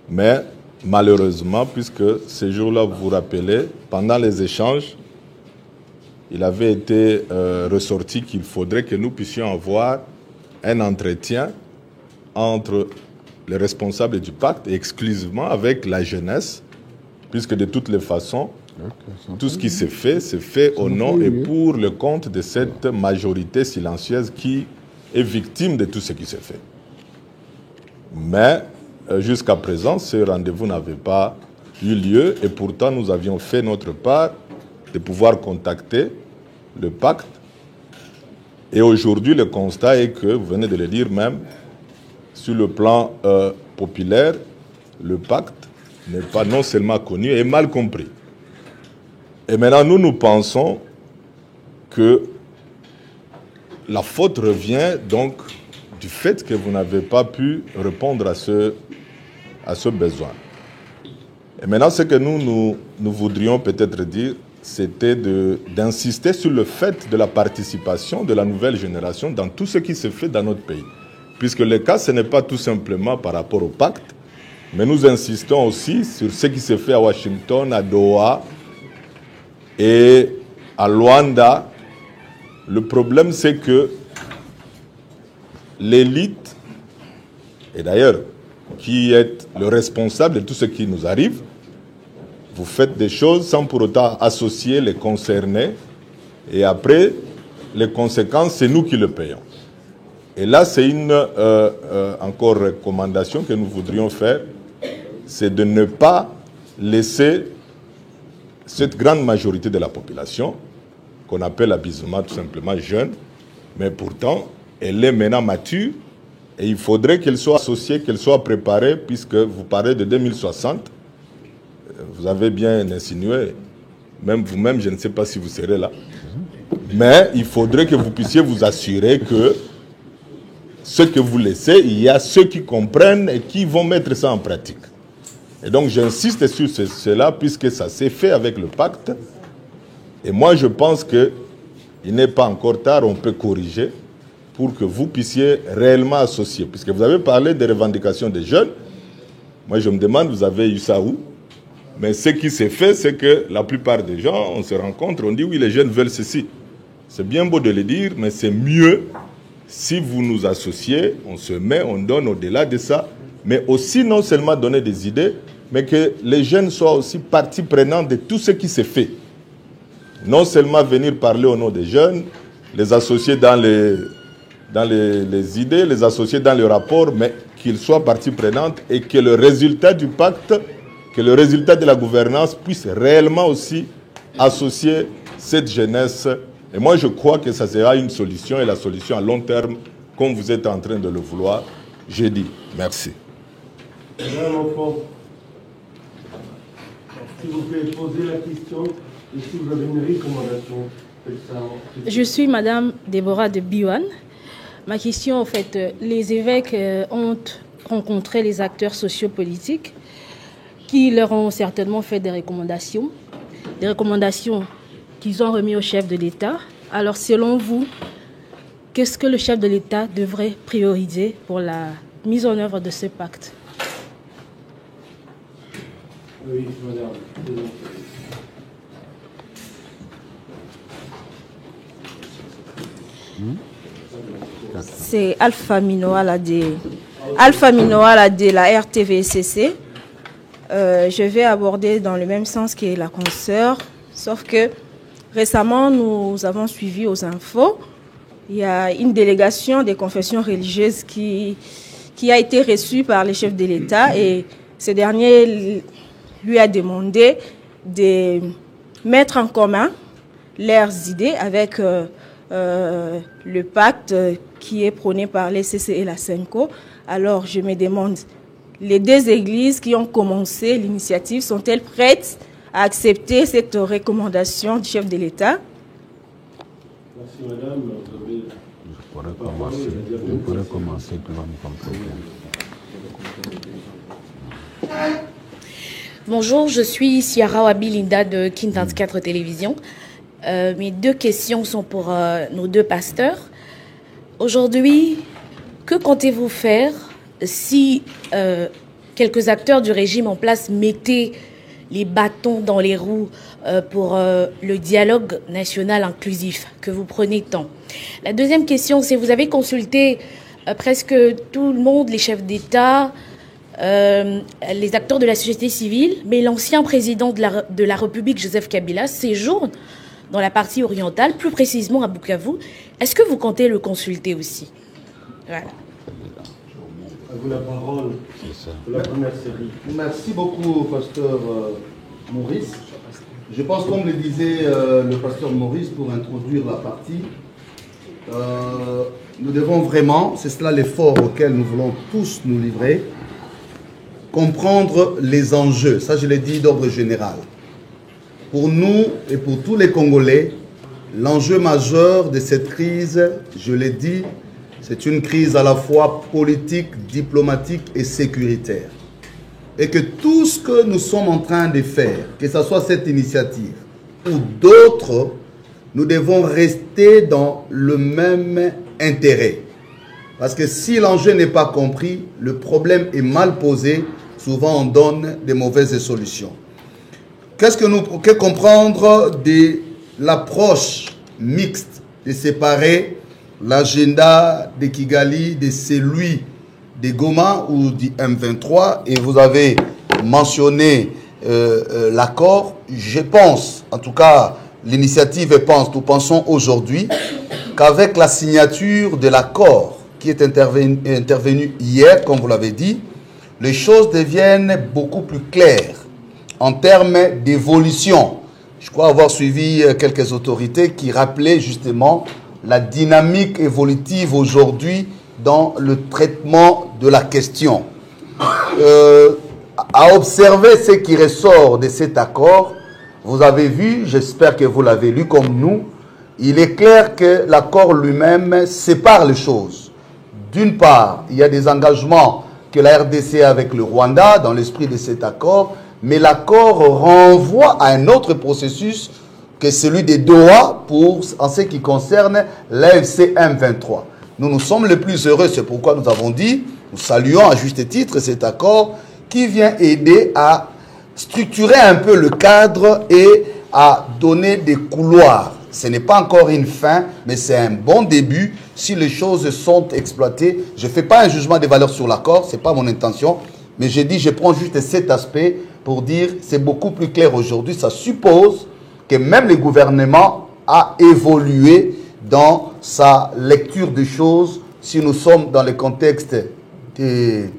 Mais malheureusement, puisque ce jour-là, vous vous rappelez, pendant les échanges, il avait été ressorti qu'il faudrait que nous puissions avoir un entretien entre les responsables du pacte et exclusivement avec la jeunesse, puisque de toutes les façons, tout ce qui s'est fait au nom et pour le compte de cette majorité silencieuse qui est victime de tout ce qui s'est fait. Mais jusqu'à présent, ce rendez-vous n'avait pas eu lieu et pourtant nous avions fait notre part de pouvoir contacter le pacte. Et aujourd'hui, le constat est que, vous venez de le dire même, sur le plan populaire, le pacte n'est pas non seulement connu et mal compris. Et maintenant, nous pensons que la faute revient donc du fait que vous n'avez pas pu répondre à ce besoin. Et maintenant, ce que nous voudrions peut-être dire, c'était d'insister sur le fait de la participation de la nouvelle génération dans tout ce qui se fait dans notre pays. Puisque le cas, ce n'est pas tout simplement par rapport au pacte, mais nous insistons aussi sur ce qui se fait à Washington, à Doha et à Luanda. Le problème, c'est que l'élite, et d'ailleurs, qui est le responsable de tout ce qui nous arrive, vous faites des choses sans pour autant associer les concernés. Et après, les conséquences, c'est nous qui le payons. Et là, c'est une encore recommandation que nous voudrions faire, c'est de ne pas laisser cette grande majorité de la population, qu'on appelle abusivement tout simplement jeune, mais pourtant, elle est maintenant mature et il faudrait qu'elle soit associée, qu'elle soit préparée, puisque vous parlez de 2060. Vous avez bien insinué, même vous-même, je ne sais pas si vous serez là, mais il faudrait que vous puissiez vous assurer que ce que vous laissez, il y a ceux qui comprennent et qui vont mettre ça en pratique. Et donc j'insiste sur cela, puisque ça s'est fait avec le pacte. Et moi je pense qu'il n'est pas encore tard, on peut corriger pour que vous puissiez réellement associer. Puisque vous avez parlé des revendications des jeunes. Moi je me demande, vous avez eu ça où? Mais ce qui s'est fait, c'est que la plupart des gens, on se rencontre, on dit oui, les jeunes veulent ceci. C'est bien beau de le dire, mais c'est mieux si vous nous associez, on se met, on donne au-delà de ça, mais aussi non seulement donner des idées, mais que les jeunes soient aussi partie prenante de tout ce qui s'est fait. Non seulement venir parler au nom des jeunes, les associer dans les idées, les associer dans les rapports, mais qu'ils soient partie prenante et que le résultat du pacte, que le résultat de la gouvernance puisse réellement aussi associer cette jeunesse. Et moi, je crois que ça sera une solution, et la solution à long terme, comme vous êtes en train de le vouloir. J'ai dit merci. Madame Enfant, s'il vous plaît, posez la question, et si vous avez une recommandation, faites ça. Je suis Madame Déborah de Biwan. Ma question, en fait, les évêques ont rencontré les acteurs sociopolitiques qui leur ont certainement fait des recommandations qu'ils ont remis au chef de l'État. Alors, selon vous, qu'est-ce que le chef de l'État devrait prioriser pour la mise en œuvre de ce pacte? Oui, madame. C'est Alpha Minoala de la RTVCC. Je vais aborder dans le même sens que la consoeur, sauf que récemment, nous avons suivi aux infos, il y a une délégation des confessions religieuses qui a été reçue par le chef de l'État, et ce dernier lui a demandé de mettre en commun leurs idées avec le pacte qui est prôné par les CC et la SENCO. Alors je me demande, les deux églises qui ont commencé l'initiative sont-elles prêtes à accepter cette recommandation du chef de l'État? Merci madame. Je pourrais commencer, tu vas me comprendre. Bonjour, je suis Ciara Wabilinda de King 24 Télévision. Mes deux questions sont pour nos deux pasteurs. Aujourd'hui, que comptez-vous faire si quelques acteurs du régime en place mettaient les bâtons dans les roues pour le dialogue national inclusif que vous prenez tant? La deuxième question, c'est: vous avez consulté presque tout le monde, les chefs d'État, les acteurs de la société civile, mais l'ancien président de la République, Joseph Kabila, séjourne dans la partie orientale, plus précisément à Bukavu. Est-ce que vous comptez le consulter aussi? Voilà. À vous la parole pour la première série. Merci beaucoup, pasteur Maurice. Je pense, comme le disait le pasteur Maurice, pour introduire la partie, nous devons vraiment, c'est cela l'effort auquel nous voulons tous nous livrer, comprendre les enjeux. Ça, je l'ai dit d'ordre général. Pour nous et pour tous les Congolais, l'enjeu majeur de cette crise, je l'ai dit, c'est une crise à la fois politique, diplomatique et sécuritaire. Et que tout ce que nous sommes en train de faire, que ce soit cette initiative ou d'autres, nous devons rester dans le même intérêt. Parce que si l'enjeu n'est pas compris, le problème est mal posé, souvent on donne des mauvaises solutions. Que comprendre de l'approche mixte de séparer l'agenda de Kigali de celui de Goma ou du M23, et vous avez mentionné l'accord. Je pense, en tout cas l'initiative nous pensons aujourd'hui qu'avec la signature de l'accord qui est intervenu hier, comme vous l'avez dit, les choses deviennent beaucoup plus claires en termes d'évolution. Je crois avoir suivi quelques autorités qui rappelaient justement la dynamique évolutive aujourd'hui dans le traitement de la question. À observer ce qui ressort de cet accord, vous avez vu, j'espère que vous l'avez lu comme nous, il est clair que l'accord lui-même sépare les choses. D'une part, il y a des engagements que la RDC a avec le Rwanda dans l'esprit de cet accord, mais l'accord renvoie à un autre processus que celui des Doha en ce qui concerne l'AFC M23. Nous sommes les plus heureux, c'est pourquoi nous avons dit, nous saluons à juste titre cet accord qui vient aider à structurer un peu le cadre et à donner des couloirs. Ce n'est pas encore une fin, mais c'est un bon début si les choses sont exploitées. Je ne fais pas un jugement des valeurs sur l'accord, ce n'est pas mon intention, mais j'ai dit, je prends juste cet aspect pour dire, c'est beaucoup plus clair aujourd'hui, ça suppose que même le gouvernement a évolué dans sa lecture des choses. Si nous sommes dans le contexte de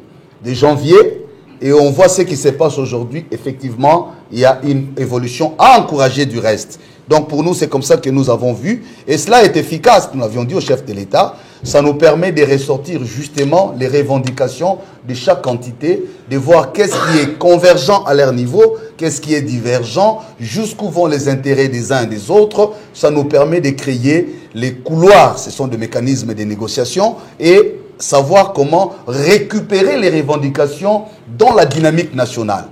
janvier et on voit ce qui se passe aujourd'hui, effectivement, il y a une évolution à encourager du reste. Donc pour nous, c'est comme ça que nous avons vu. Et cela est efficace, nous l'avions dit au chef de l'État. Ça nous permet de ressortir justement les revendications de chaque entité, de voir qu'est-ce qui est convergent à leur niveau, qu'est-ce qui est divergent, jusqu'où vont les intérêts des uns et des autres. Ça nous permet de créer les couloirs, ce sont des mécanismes de négociation, et savoir comment récupérer les revendications dans la dynamique nationale.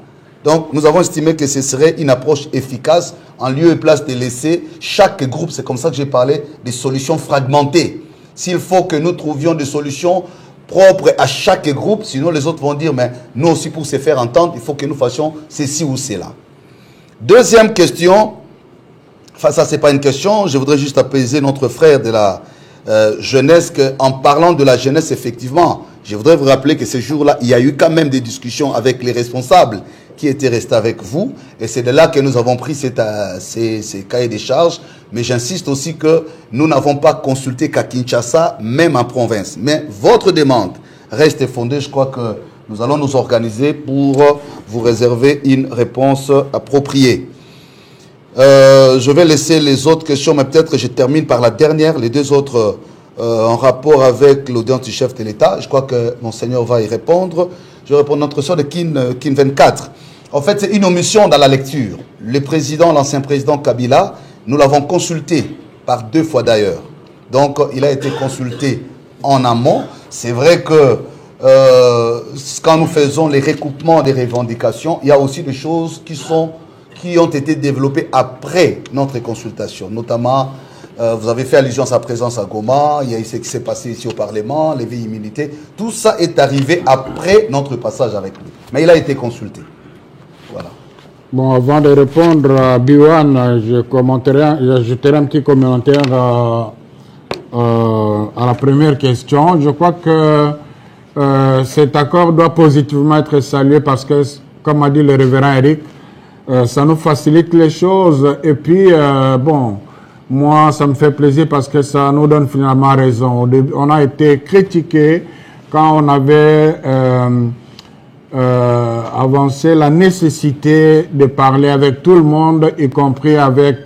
Donc nous avons estimé que ce serait une approche efficace en lieu et place de laisser chaque groupe, c'est comme ça que j'ai parlé, des solutions fragmentées. S'il faut que nous trouvions des solutions propres à chaque groupe, sinon les autres vont dire, mais nous aussi pour se faire entendre, il faut que nous fassions ceci ou cela. Deuxième question, enfin ça c'est pas une question, je voudrais juste apaiser notre frère de la jeunesse, en parlant de la jeunesse effectivement, je voudrais vous rappeler que ce jour-là, il y a eu quand même des discussions avec les responsables qui étaient restés avec vous, et c'est de là que nous avons pris ces cahiers des charges. Mais j'insiste aussi que nous n'avons pas consulté qu'à Kinshasa, même en province. Mais votre demande reste fondée. Je crois que nous allons nous organiser pour vous réserver une réponse appropriée. Je vais laisser les autres questions, mais peut-être je termine par la dernière. Les deux autres en rapport avec l'audience du chef de l'État. Je crois que Monseigneur va y répondre. Je vais répondre à notre soeur de Kin 24. En fait, c'est une omission dans la lecture. Le président, l'ancien président Kabila, nous l'avons consulté par 2 fois d'ailleurs. Donc, il a été consulté en amont. C'est vrai que quand nous faisons les recoupements des revendications, il y a aussi des choses qui ont été développées après notre consultation. Notamment, vous avez fait allusion à sa présence à Goma, il y a eu ce qui s'est passé ici au Parlement, les vieilles immunités. Tout ça est arrivé après notre passage avec lui. Mais il a été consulté. Voilà. Bon, avant de répondre à Biwan, j'ajouterai un petit commentaire à la première question. Je crois que cet accord doit positivement être salué parce que, comme a dit le révérend Eric, ça nous facilite les choses. Et puis, bon, moi, ça me fait plaisir parce que ça nous donne finalement raison. On a été critiqué quand on avait avancé la nécessité de parler avec tout le monde, y compris avec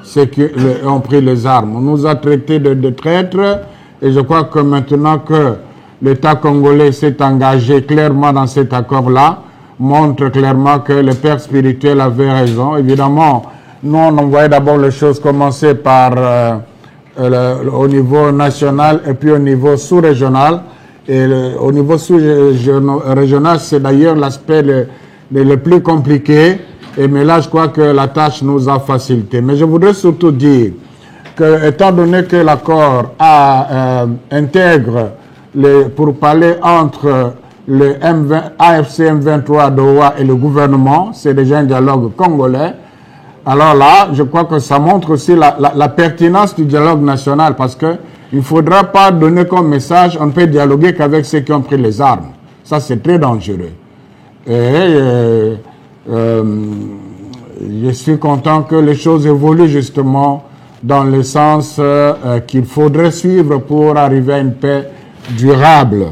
ceux qui ont pris les armes. On nous a traités de traîtres et je crois que maintenant que l'État congolais s'est engagé clairement dans cet accord-là, montre clairement que le père spirituel avait raison. Évidemment, nous, on envoyait d'abord les choses commencer par au niveau national et puis au niveau sous-régional. Et au niveau sous-régional, c'est d'ailleurs l'aspect le plus compliqué. Mais là, je crois que la tâche nous a facilité. Mais je voudrais surtout dire que, étant donné que l'accord intègre pour parler entre le AFC M23 d'Oua et le gouvernement, c'est déjà un dialogue congolais. Alors là, je crois que ça montre aussi la pertinence du dialogue national parce que il ne faudra pas donner comme message on ne peut dialoguer qu'avec ceux qui ont pris les armes. Ça, c'est très dangereux. Et je suis content que les choses évoluent justement dans le sens qu'il faudrait suivre pour arriver à une paix durable.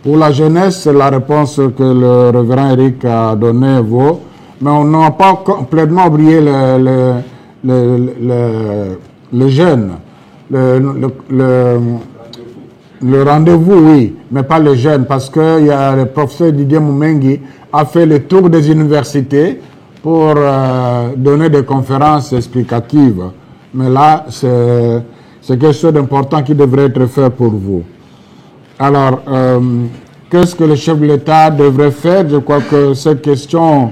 Pour la jeunesse, la réponse que le révérend Eric a donnée vaut, mais on n'a pas complètement oublié les jeunes. Le rendez-vous, oui, mais pas les jeunes, parce que y a le professeur Didier Moumengi a fait le tour des universités pour donner des conférences explicatives. Mais là, c'est quelque chose d'important qui devrait être fait pour vous. Alors, qu'est-ce que le chef de l'État devrait faire? Je crois que cette question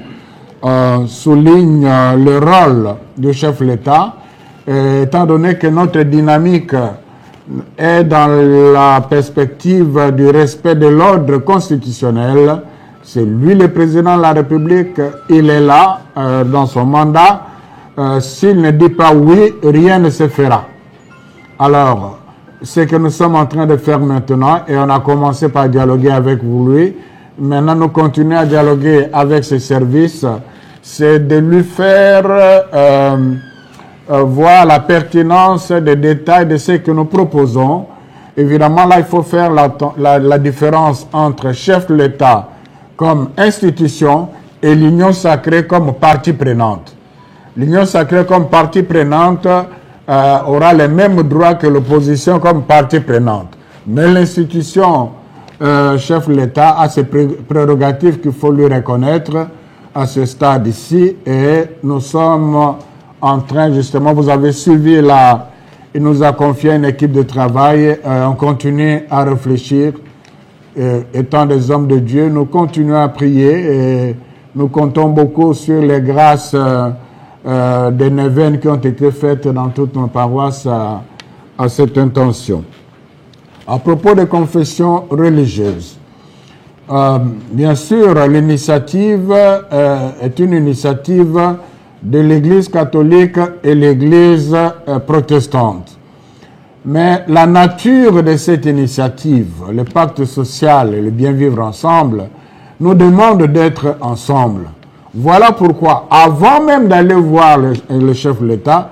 souligne le rôle du chef de l'État, étant donné que notre dynamique est dans la perspective du respect de l'ordre constitutionnel. C'est lui le président de la République, il est là dans son mandat. S'il ne dit pas oui, rien ne se fera. Alors, ce que nous sommes en train de faire maintenant, et on a commencé par dialoguer avec vous, lui, maintenant nous continuons à dialoguer avec ses services, c'est de lui faire voir la pertinence des détails de ce que nous proposons. Évidemment, là, il faut faire la différence entre chef de l'État comme institution et l'Union sacrée comme partie prenante. L'Union sacrée comme partie prenante aura les mêmes droits que l'opposition comme partie prenante. Mais l'institution chef de l'État a ses prérogatives qu'il faut lui reconnaître à ce stade ici. Et nous sommes en train, justement, vous avez suivi là, il nous a confié une équipe de travail. On continue à réfléchir. Étant des hommes de Dieu, nous continuons à prier et nous comptons beaucoup sur les grâces des neuvaines qui ont été faites dans toutes nos paroisses à cette intention. À propos des confessions religieuses, bien sûr, l'initiative est une initiative de l'Église catholique et l'Église protestante. Mais la nature de cette initiative, le pacte social et le bien vivre ensemble, nous demande d'être ensemble. Voilà pourquoi, avant même d'aller voir le chef de l'État,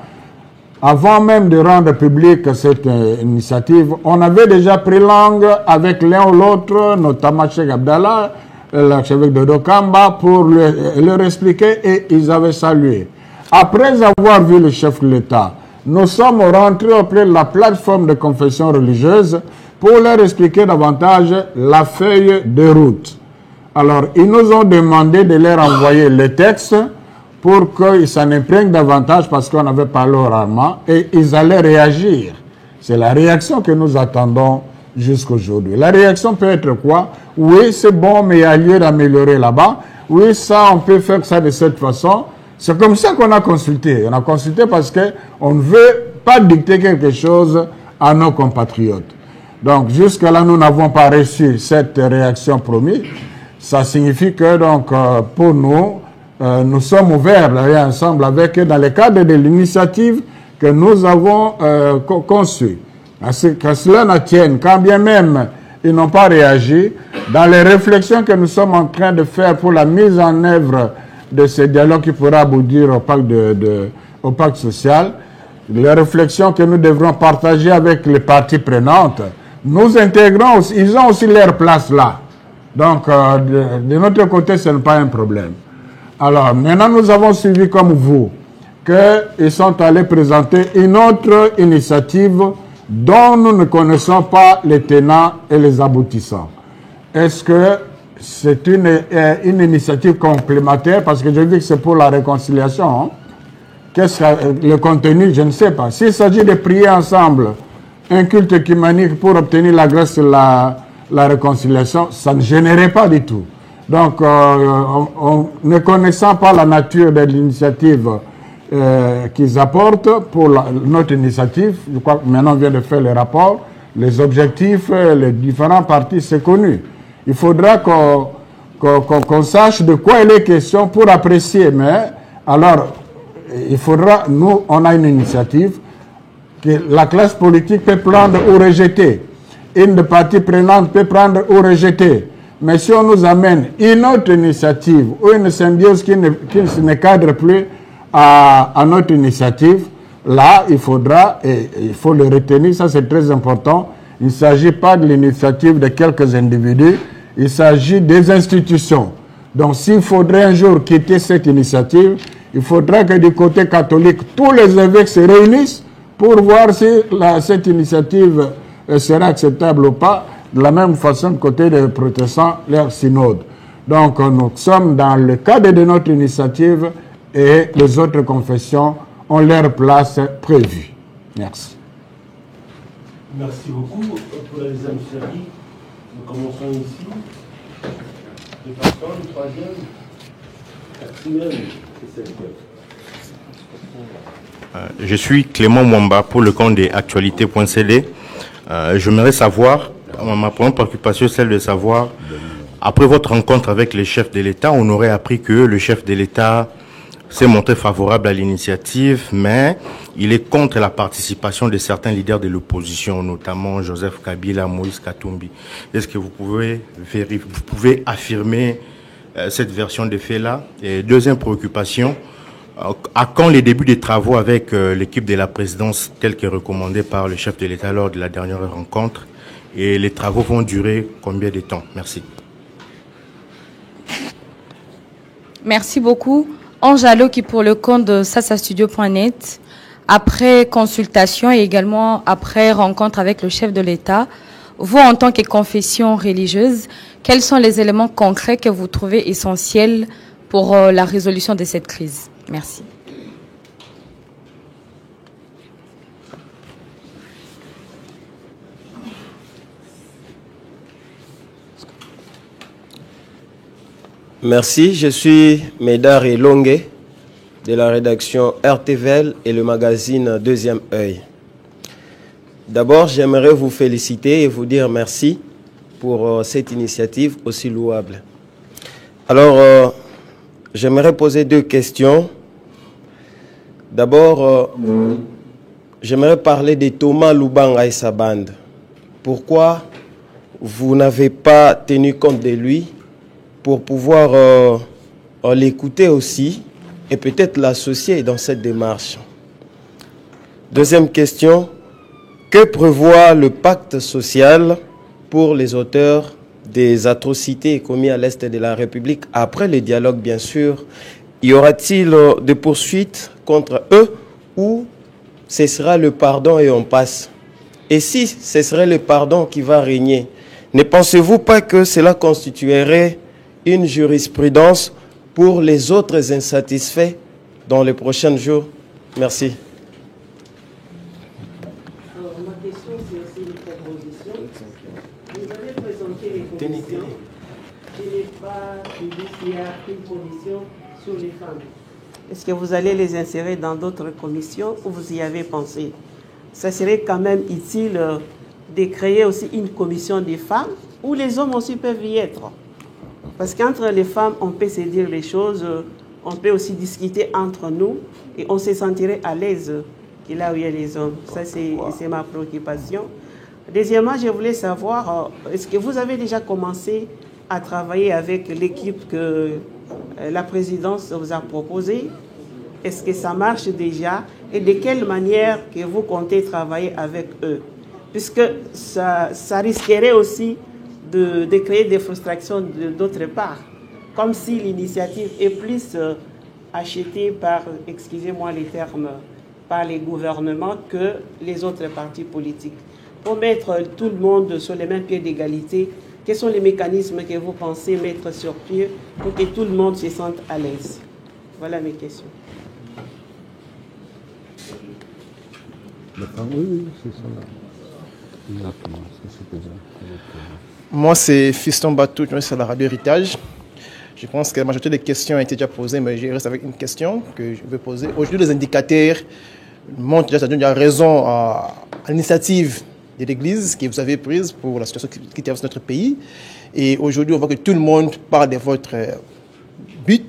avant même de rendre publique cette initiative, on avait déjà pris langue avec l'un ou l'autre, notamment Cheikh Abdallah, l'archevêque de Dokamba, pour leur expliquer et ils avaient salué. Après avoir vu le chef de l'État, nous sommes rentrés auprès de la plateforme de confession religieuse pour leur expliquer davantage la feuille de route. Alors, ils nous ont demandé de leur envoyer les textes pour qu'ils s'en imprègnent davantage parce qu'on avait parlé oralement et ils allaient réagir. C'est la réaction que nous attendons jusqu'aujourd'hui. La réaction peut être quoi? Oui, c'est bon, mais il y a lieu d'améliorer là-bas. Oui, ça, on peut faire ça de cette façon. C'est comme ça qu'on a consulté. On a consulté parce qu'on ne veut pas dicter quelque chose à nos compatriotes. Donc, jusque-là, nous n'avons pas reçu cette réaction promise. Ça signifie que, donc, pour nous, nous sommes ouverts ensemble avec eux dans le cadre de l'initiative que nous avons conçue. Que cela ne tienne, quand bien même ils n'ont pas réagi, dans les réflexions que nous sommes en train de faire pour la mise en œuvre de ce dialogue qui pourra aboutir au pacte social, les réflexions que nous devrons partager avec les parties prenantes, nous intégrons aussi, ils ont aussi leur place là. Donc, de notre côté, ce n'est pas un problème. Alors, maintenant, nous avons suivi comme vous qu'ils sont allés présenter une autre initiative dont nous ne connaissons pas les tenants et les aboutissants. Est-ce que c'est une initiative complémentaire? Parce que je dis que c'est pour la réconciliation. Hein? Qu'est-ce que le contenu? Je ne sais pas. S'il s'agit de prier ensemble, un culte œcuménique pour obtenir la grâce de la réconciliation, ça ne gênerait pas du tout. Donc, ne connaissant pas la nature de l'initiative qu'ils apportent pour notre initiative, je crois que maintenant on vient de faire le rapport, les objectifs, les différents partis, c'est connu. Il faudra qu'on sache de quoi il est question pour apprécier. Mais alors, il faudra, nous, on a une initiative que la classe politique peut prendre ou rejeter. Une partie prenante peut prendre ou rejeter. Mais si on nous amène une autre initiative ou une symbiose qui ne cadre plus à notre initiative, là, il faudra, et il faut le retenir, ça c'est très important, il ne s'agit pas de l'initiative de quelques individus, il s'agit des institutions. Donc s'il faudrait un jour quitter cette initiative, il faudra que du côté catholique, tous les évêques se réunissent pour voir si cette initiative sera acceptable ou pas, de la même façon du côté des protestants, leur synode. Donc nous sommes dans le cadre de notre initiative et les autres confessions ont leur place prévue. Merci. Merci beaucoup pour la deuxième série. Nous commençons ici. Le pasteur, le troisième, quatrième et cinquième. Je suis Clément Mwamba pour le compte des actualités.cd. J'aimerais savoir, ma première préoccupation, c'est celle de savoir, après votre rencontre avec les chefs de l'État, on aurait appris que le chef de l'État s'est montré favorable à l'initiative, mais il est contre la participation de certains leaders de l'opposition, notamment Joseph Kabila, Moïse Katumbi. Est-ce que vous pouvez affirmer cette version des faits-là? Et deuxième préoccupation, à quand les débuts des travaux avec l'équipe de la présidence telle que recommandée par le chef de l'État lors de la dernière rencontre? Et les travaux vont durer combien de temps? Merci. Merci beaucoup. Ange Allo qui pour le compte de sasastudio.net, après consultation et également après rencontre avec le chef de l'État, vous en tant que confession religieuse, quels sont les éléments concrets que vous trouvez essentiels pour la résolution de cette crise? Merci. Merci, je suis Médard Elongue de la rédaction RTVL et le magazine Deuxième Œil. D'abord, j'aimerais vous féliciter et vous dire merci pour cette initiative aussi louable. Alors, j'aimerais poser deux questions. D'abord, j'aimerais parler de Thomas Lubanga et sa bande. Pourquoi vous n'avez pas tenu compte de lui pour pouvoir l'écouter aussi et peut-être l'associer dans cette démarche? Deuxième question, que prévoit le pacte social pour les auteurs des atrocités commises à l'Est de la République après le dialogue, bien sûr? Y aura-t-il des poursuites contre eux ou ce sera le pardon et on passe? Et si ce serait le pardon qui va régner, ne pensez-vous pas que cela constituerait une jurisprudence pour les autres insatisfaits dans les prochains jours? Merci. Alors, ma question, c'est aussi une proposition. Vous avez présenté les commissions. Je n'ai pas dit qu'il y a une commission sur les femmes. Est-ce que vous allez les insérer dans d'autres commissions ou vous y avez pensé? Ça serait quand même utile de créer aussi une commission des femmes où les hommes aussi peuvent y être. Parce qu'entre les femmes, on peut se dire les choses, on peut aussi discuter entre nous et on se sentirait à l'aise que là où il y a les hommes. Ça, c'est ma préoccupation. Deuxièmement, je voulais savoir, est-ce que vous avez déjà commencé à travailler avec l'équipe que la présidence vous a proposée? Est-ce que ça marche déjà? Et de quelle manière que vous comptez travailler avec eux? Puisque ça risquerait aussi de créer des frustrations d'autre part. Comme si l'initiative est plus achetée par, excusez-moi les termes, par les gouvernements que les autres partis politiques. Pour mettre tout le monde sur les mêmes pieds d'égalité, quels sont les mécanismes que vous pensez mettre sur pied pour que tout le monde se sente à l'aise? Voilà mes questions. Oui, c'est ça. Exactement. Moi, c'est Fiston Batou, je suis à la radio Héritage. Je pense que la majorité des questions ont été déjà posées, mais je reste avec une question que je veux poser. Aujourd'hui, les indicateurs montrent déjà, il y a raison à l'initiative de l'Église que vous avez prise pour la situation qui traverse notre pays. Et aujourd'hui, on voit que tout le monde parle de votre but,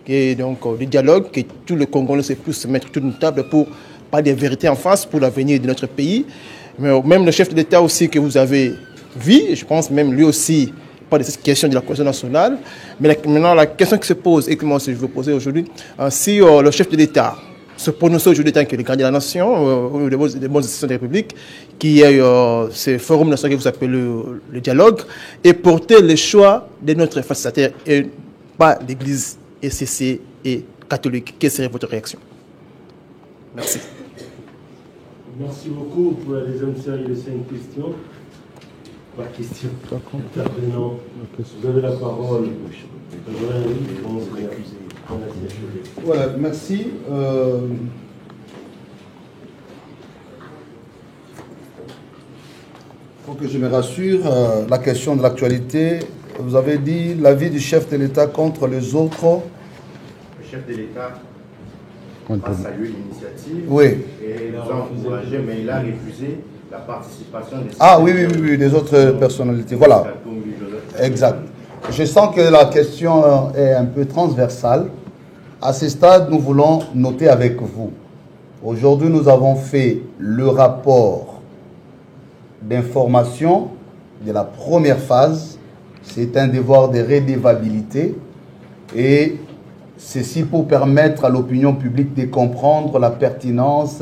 qui est donc le dialogue, que tout le Congolais se pousse se mettre toute une table pour parler des vérités en face pour l'avenir de notre pays. Mais même le chef de l'État aussi que vous avez vu, je pense même lui aussi, pas de cette question de la cohésion nationale. Mais maintenant, la question qui se pose, et que moi je veux poser aujourd'hui, si le chef de l'État se prononce aujourd'hui tant que le gardien de la nation, ou des bonnes institutions de la République, qui est ce forum national que vous appelez le dialogue, et porter le choix de notre facilitateur et pas l'Église ECC et catholique. Quelle serait votre réaction? Merci. Merci beaucoup pour la deuxième série de 5 questions. Par question. Intervenant, vous avez la parole. Voilà, merci. Pour que je me rassure, la question de l'actualité, vous avez dit l'avis du chef de l'État contre les autres. Le chef de l'État a salué l'initiative. Oui. Et nous avons encouragé, mais il a refusé la participation des... Ah oui, des autres personnalités. Voilà. Exact. Je sens que la question est un peu transversale. À ce stade, nous voulons noter avec vous. Aujourd'hui, nous avons fait le rapport d'information de la première phase. C'est un devoir de redevabilité. Et ceci pour permettre à l'opinion publique de comprendre la pertinence,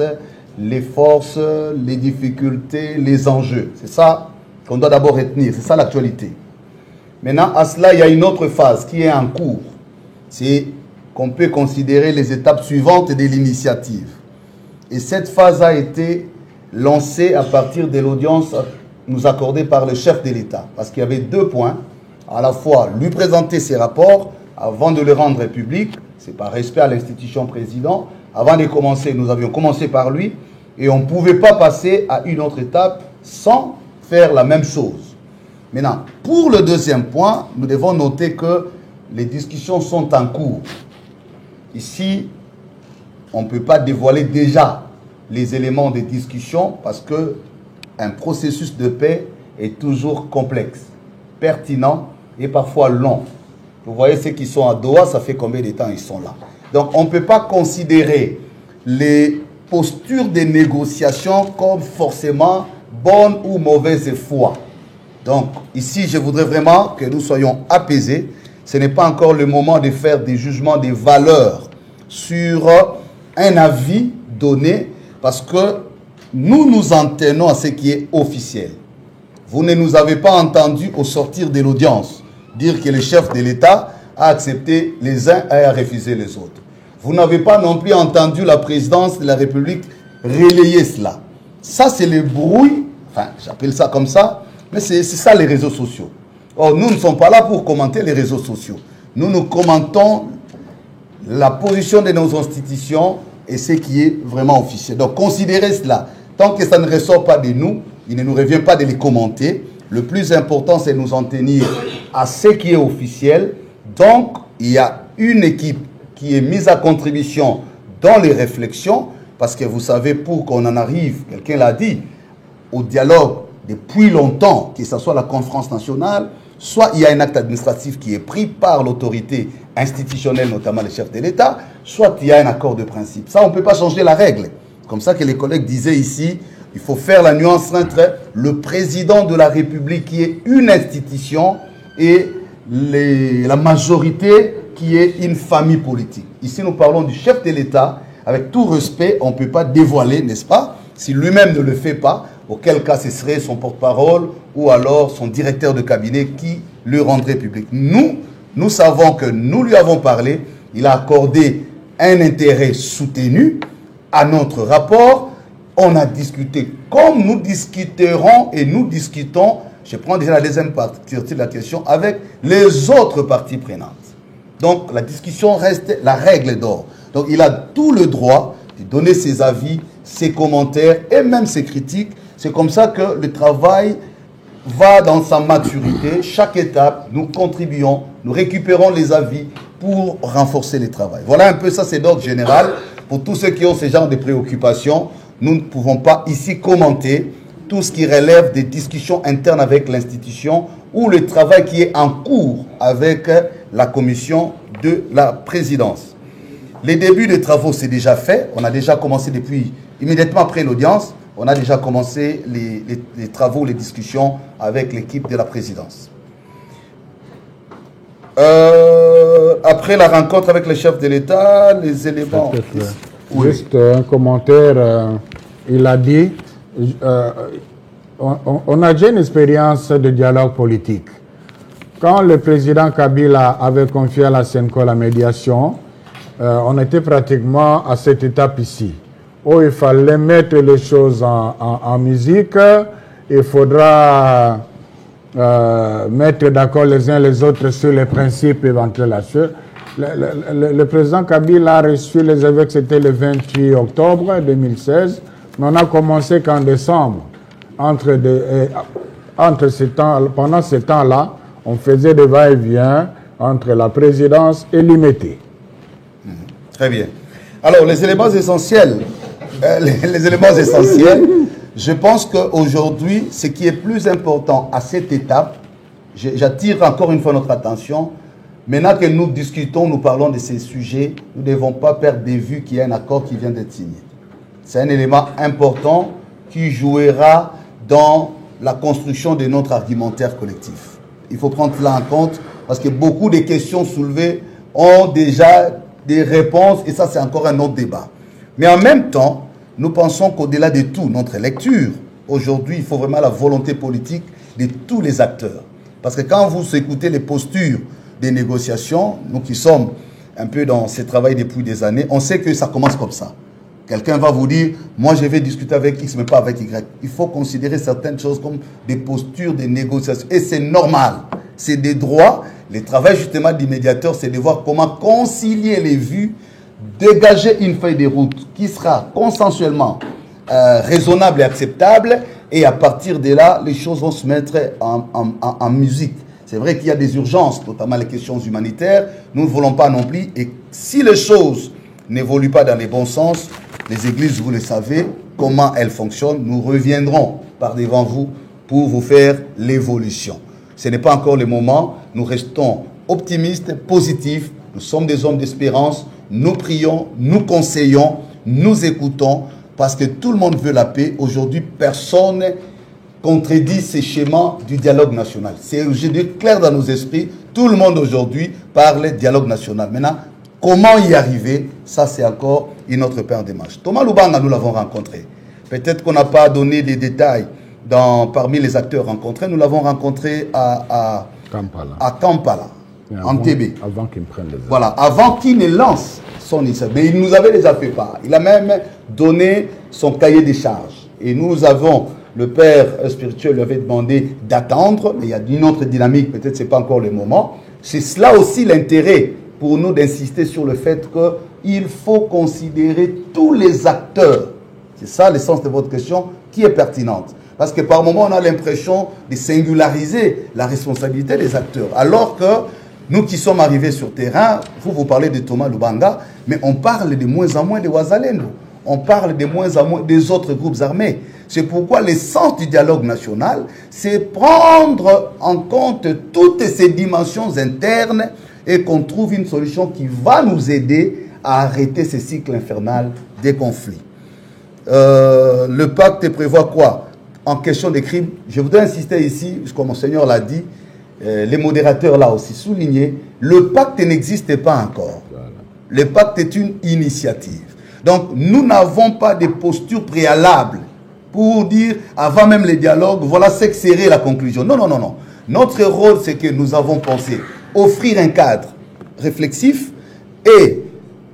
les forces, les difficultés, les enjeux. C'est ça qu'on doit d'abord retenir. C'est ça l'actualité. Maintenant, à cela, il y a une autre phase qui est en cours. C'est qu'on peut considérer les étapes suivantes de l'initiative. Et cette phase a été lancée à partir de l'audience nous accordée par le chef de l'État. Parce qu'il y avait 2 points. À la fois, lui présenter ses rapports avant de les rendre publics. C'est par respect à l'institution président. Avant de commencer, nous avions commencé par lui. Et on ne pouvait pas passer à une autre étape sans faire la même chose. Maintenant, pour le deuxième point, nous devons noter que les discussions sont en cours. Ici, on ne peut pas dévoiler déjà les éléments de discussion parce qu'un processus de paix est toujours complexe, pertinent et parfois long. Vous voyez ceux qui sont à Doha, ça fait combien de temps ils sont là? Donc on ne peut pas considérer les postures de négociation comme forcément bonne ou mauvaise foi. Donc ici, je voudrais vraiment que nous soyons apaisés. Ce n'est pas encore le moment de faire des jugements des valeurs sur un avis donné parce que nous nous en tenons à ce qui est officiel. Vous ne nous avez pas entendu au sortir de l'audience dire que le chef de l'État a accepté les uns et a refusé les autres. Vous n'avez pas non plus entendu la présidence de la République relayer cela. Ça, c'est le bruit, enfin, j'appelle ça comme ça, mais c'est ça les réseaux sociaux. Or, nous ne sommes pas là pour commenter les réseaux sociaux. Nous commentons la position de nos institutions et ce qui est vraiment officiel. Donc, considérez cela. Tant que ça ne ressort pas de nous, il ne nous revient pas de les commenter. Le plus important, c'est de nous en tenir à ce qui est officiel. Donc, il y a une équipe qui est mise à contribution dans les réflexions, parce que vous savez, pour qu'on en arrive, quelqu'un l'a dit, au dialogue depuis longtemps, que ce soit la conférence nationale, soit il y a un acte administratif qui est pris par l'autorité institutionnelle, notamment le chef de l'État, soit il y a un accord de principe. Ça, on ne peut pas changer la règle. Comme ça que les collègues disaient ici, il faut faire la nuance entre le président de la République qui est une institution et la majorité qui est une famille politique. Ici, nous parlons du chef de l'État. Avec tout respect, on ne peut pas dévoiler, n'est-ce pas? Si lui-même ne le fait pas, auquel cas ce serait son porte-parole ou alors son directeur de cabinet qui le rendrait public. Nous savons que nous lui avons parlé, il a accordé un intérêt soutenu à notre rapport. On a discuté comme nous discuterons et nous discutons, je prends déjà la deuxième partie de la question, avec les autres parties prenantes. Donc la discussion reste la règle d'or. Donc il a tout le droit de donner ses avis, ses commentaires et même ses critiques. C'est comme ça que le travail va dans sa maturité. Chaque étape, nous contribuons, nous récupérons les avis pour renforcer le travail. Voilà un peu ça, c'est d'ordre général. Pour tous ceux qui ont ce genre de préoccupations, nous ne pouvons pas ici commenter tout ce qui relève des discussions internes avec l'institution ou le travail qui est en cours avec la commission de la présidence. Les débuts des travaux, c'est déjà fait. On a déjà commencé depuis, immédiatement après l'audience, on a déjà commencé les travaux, les discussions avec l'équipe de la présidence. Après la rencontre avec le chef de l'État, les éléments... Oui. Juste un commentaire, il a dit, on a déjà une expérience de dialogue politique. Quand le président Kabila avait confié à la SENCO la médiation, on était pratiquement à cette étape ici, où il fallait mettre les choses en musique. Il faudra mettre d'accord les uns les autres sur les principes éventuels. Le président Kabila a reçu les évêques, c'était le 28 octobre 2016, mais on a commencé qu'en décembre. Pendant ce temps-là, on faisait des va-et-vient entre la présidence et l'IMET. Très bien. Alors, les éléments essentiels, je pense qu'aujourd'hui, ce qui est plus important à cette étape, j'attire encore une fois notre attention, maintenant que nous discutons, nous parlons de ces sujets, nous ne devons pas perdre de vue qu'il y a un accord qui vient d'être signé. C'est un élément important qui jouera dans la construction de notre argumentaire collectif. Il faut prendre cela en compte parce que beaucoup de questions soulevées ont déjà des réponses et ça c'est encore un autre débat. Mais en même temps, nous pensons qu'au-delà de tout, notre lecture, aujourd'hui, il faut vraiment la volonté politique de tous les acteurs. Parce que quand vous écoutez les postures des négociations, nous qui sommes un peu dans ce travail depuis des années, on sait que ça commence comme ça. Quelqu'un va vous dire, moi je vais discuter avec X, mais pas avec Y. Il faut considérer certaines choses comme des postures de négociation. Et c'est normal. C'est des droits. Le travail justement du médiateur, c'est de voir comment concilier les vues, dégager une feuille de route qui sera consensuellement raisonnable et acceptable. Et à partir de là, les choses vont se mettre en musique. C'est vrai qu'il y a des urgences, notamment les questions humanitaires. Nous ne voulons pas non plus. Et si les choses n'évoluent pas dans les bons sens, les églises, vous le savez, comment elles fonctionnent. Nous reviendrons par devant vous pour vous faire l'évolution. Ce n'est pas encore le moment. Nous restons optimistes, positifs. Nous sommes des hommes d'espérance. Nous prions, nous conseillons, nous écoutons parce que tout le monde veut la paix. Aujourd'hui, personne contredit ces schémas du dialogue national. C'est clair dans nos esprits. Tout le monde aujourd'hui parle de dialogue national. Maintenant, comment y arriver? Ça, c'est encore une autre paire de manches. Thomas Lubanga, nous l'avons rencontré. Peut-être qu'on n'a pas donné des détails parmi les acteurs rencontrés. Nous l'avons rencontré à Kampala, en TB. Avant qu'il prenne les armes. Voilà, avant qu'il ne lance son ISA. Mais il nous avait déjà fait part. Il a même donné son cahier des charges. Et nous avons, le père spirituel lui avait demandé d'attendre, mais il y a une autre dynamique, peut-être ce n'est pas encore le moment. C'est cela aussi l'intérêt pour nous d'insister sur le fait qu'il faut considérer tous les acteurs. C'est ça l'essence de votre question qui est pertinente. Parce que par moments, on a l'impression de singulariser la responsabilité des acteurs. Alors que nous qui sommes arrivés sur terrain, vous parlez de Thomas Lubanga, mais on parle de moins en moins de Wazalendo. On parle de moins en moins des autres groupes armés. C'est pourquoi l'essence du dialogue national, c'est prendre en compte toutes ces dimensions internes et qu'on trouve une solution qui va nous aider à arrêter ce cycle infernal des conflits. le pacte prévoit quoi? En question des crimes, je voudrais insister ici, comme Monseigneur l'a dit, les modérateurs là aussi souligné, le pacte n'existe pas encore. Le pacte est une initiative. Donc, nous n'avons pas de posture préalable pour dire, avant même les dialogues, voilà ce que serait la conclusion. Non, non, non, non. Notre rôle, c'est que nous avons pensé offrir un cadre réflexif et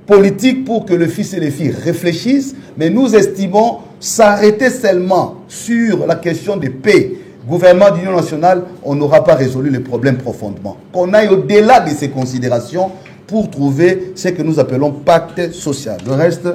politique pour que le fils et les filles réfléchissent, mais nous estimons s'arrêter seulement sur la question de paix, gouvernement d'union nationale, on n'aura pas résolu les problèmes profondément. Qu'on aille au-delà de ces considérations pour trouver ce que nous appelons pacte social. Le reste,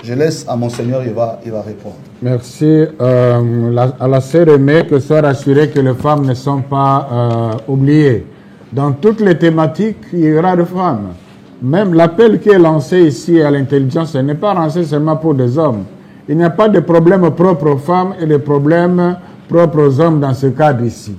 je laisse à Monseigneur, il va répondre. Merci. À la CRME, que soit rassuré que les femmes ne sont pas oubliées. Dans toutes les thématiques, il y aura des femmes. Même l'appel qui est lancé ici à l'intelligence, ce n'est pas lancé seulement pour des hommes. Il n'y a pas de problème propre aux femmes et de problème propre aux hommes dans ce cadre ici.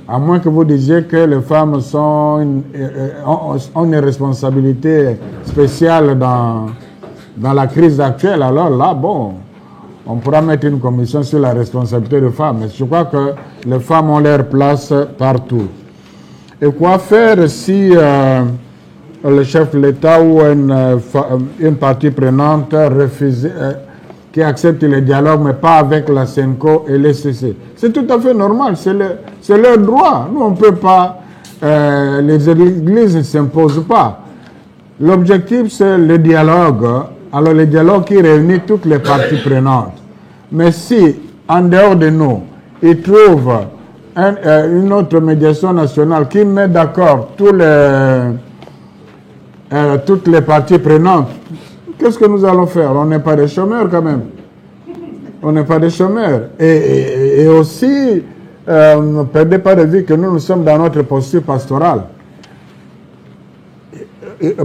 À moins que vous disiez que les femmes ont une responsabilité spéciale dans la crise actuelle, alors là, bon, on pourra mettre une commission sur la responsabilité des femmes. Mais je crois que les femmes ont leur place partout. Et quoi faire si le chef de l'État ou une partie prenante refuse, qui accepte le dialogue, mais pas avec la SENCO et l'ECC? C'est tout à fait normal, c'est leur droit. Nous, on ne peut pas, les églises ne s'imposent pas. L'objectif, c'est le dialogue. Alors, le dialogue qui réunit toutes les parties prenantes. Mais si, en dehors de nous, ils trouvent une autre médiation nationale qui met d'accord toutes les parties prenantes, qu'est-ce que nous allons faire? On n'est pas des chômeurs quand même. On n'est pas des chômeurs. Et aussi, ne perdez pas de vue que nous sommes dans notre posture pastorale.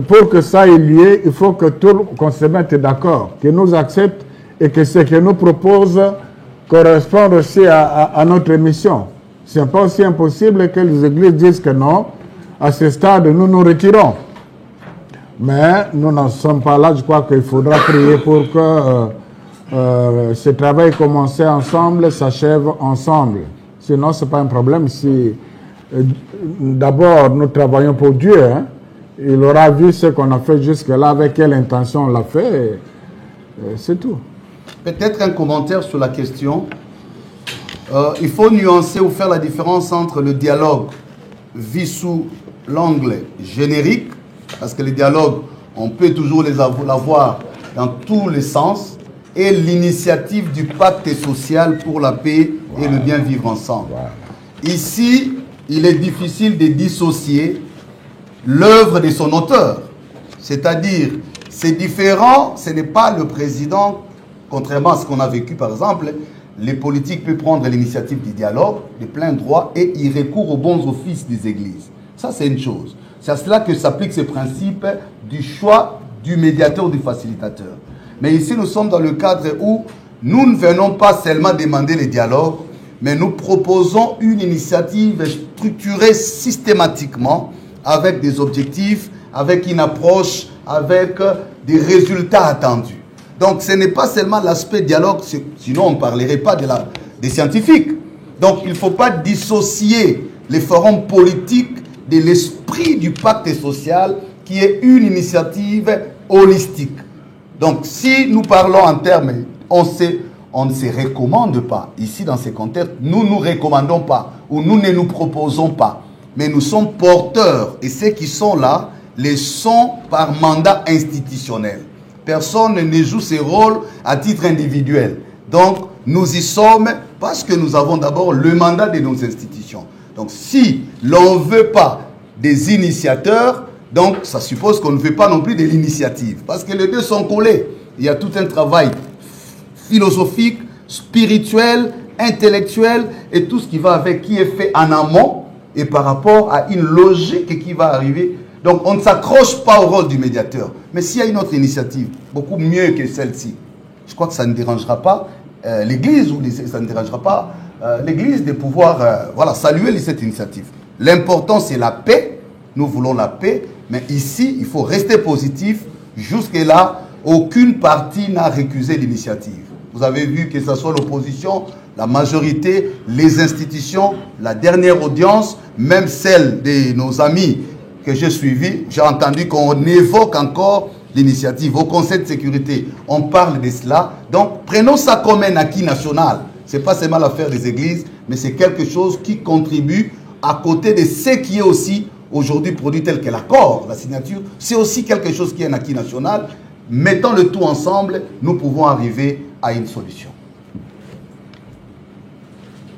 Pour que ça ait lieu, il faut qu'on se mette d'accord, que nous acceptent et que ce que nous proposent corresponde aussi à notre mission. Ce n'est pas aussi impossible que les églises disent que non, à ce stade, nous nous retirons. Mais nous n'en sommes pas là. Je crois qu'il faudra prier pour que ce travail commencé ensemble s'achève ensemble. Sinon, ce n'est pas un problème. Si d'abord nous travaillons pour Dieu, hein, il aura vu ce qu'on a fait jusque-là, avec quelle intention on l'a fait. C'est tout. Peut-être un commentaire sur la question. Il faut nuancer ou faire la différence entre le dialogue vu sous l'angle générique, parce que les dialogues, on peut toujours l'avoir dans tous les sens, et l'initiative du pacte social pour la paix et le bien vivre ensemble. Ici, il est difficile de dissocier l'œuvre de son auteur. C'est-à-dire, c'est différent, ce n'est pas le président, contrairement à ce qu'on a vécu par exemple, les politiques peuvent prendre l'initiative du dialogue de plein droit et y recourent aux bons offices des églises. Ça, c'est une chose. C'est à cela que s'applique ce principe du choix du médiateur ou du facilitateur. Mais ici, nous sommes dans le cadre où nous ne venons pas seulement demander les dialogues, mais nous proposons une initiative structurée systématiquement avec des objectifs, avec une approche, avec des résultats attendus. Donc, ce n'est pas seulement l'aspect dialogue, sinon on ne parlerait pas des scientifiques. Donc, il ne faut pas dissocier les forums politiques de l'esprit du pacte social qui est une initiative holistique. Donc, si nous parlons en termes, on ne se recommande pas. Ici, dans ces contextes, nous ne nous recommandons pas ou nous ne nous proposons pas. Mais nous sommes porteurs et ceux qui sont là, les sont par mandat institutionnel. Personne ne joue ce rôle à titre individuel. Donc, nous y sommes parce que nous avons d'abord le mandat de nos institutions. Donc, si l'on ne veut pas des initiateurs, donc ça suppose qu'on ne veut pas non plus de l'initiative. Parce que les deux sont collés. Il y a tout un travail philosophique, spirituel, intellectuel et tout ce qui va avec, qui est fait en amont et par rapport à une logique qui va arriver. Donc, on ne s'accroche pas au rôle du médiateur. Mais s'il y a une autre initiative, beaucoup mieux que celle-ci, je crois que ça ne dérangera pas l'Église, ou ça ne dérangera pas l'Église de pouvoir saluer cette initiative. L'important, c'est la paix. Nous voulons la paix. Mais ici, il faut rester positif. Jusque-là, aucune partie n'a récusé l'initiative. Vous avez vu que ce soit l'opposition, la majorité, les institutions, la dernière audience, même celle de nos amis que j'ai suivis, j'ai entendu qu'on évoque encore l'initiative au Conseil de sécurité. On parle de cela. Donc, prenons ça comme un acquis national. Ce n'est pas seulement l'affaire des églises, mais c'est quelque chose qui contribue à côté de ce qui est aussi aujourd'hui produit tel que l'accord, la signature. C'est aussi quelque chose qui est un acquis national. Mettons le tout ensemble, nous pouvons arriver à une solution.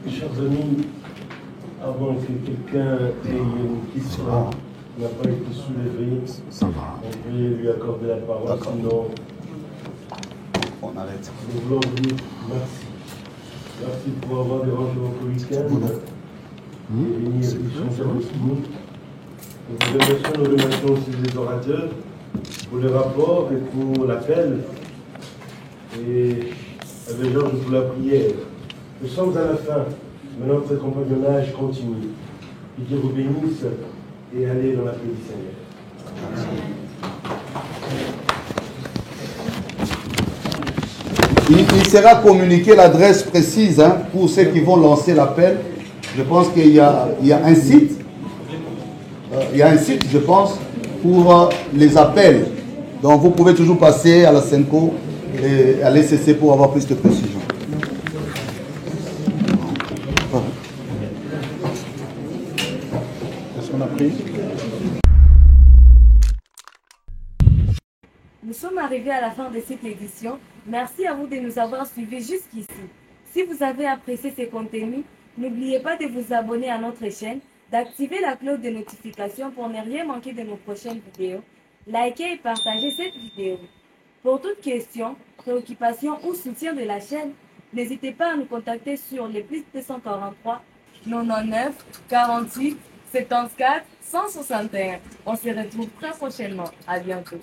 Chers amis, avant que quelqu'un ait une question qui n'a pas été soulevée, on peut lui accorder la parole, sinon on arrête. Nous voulons dire merci. Merci pour avoir dérangé votre week-end et venir échanger avec nous. Nous remercions aussi les orateurs pour le rapport et pour l'appel. Et avec Georges pour la prière. Nous sommes à la fin, mais notre compagnonnage continue. Que Dieu vous bénisse et allez dans la paix du Seigneur. Il sera communiqué l'adresse précise pour ceux qui vont lancer l'appel. Je pense qu'il y a un site. Il y a un site, je pense, pour les appels. Donc vous pouvez toujours passer à la Senco et à l'ECC pour avoir plus de précision. Est-ce qu'on a pris? Nous sommes arrivés à la fin de cette édition. Merci à vous de nous avoir suivis jusqu'ici. Si vous avez apprécié ces contenus, n'oubliez pas de vous abonner à notre chaîne, d'activer la cloche de notification pour ne rien manquer de nos prochaines vidéos. Likez et partagez cette vidéo. Pour toute question, préoccupation ou soutien de la chaîne, n'hésitez pas à nous contacter sur les plus 243 99 48 74 161. On se retrouve très prochainement. À bientôt.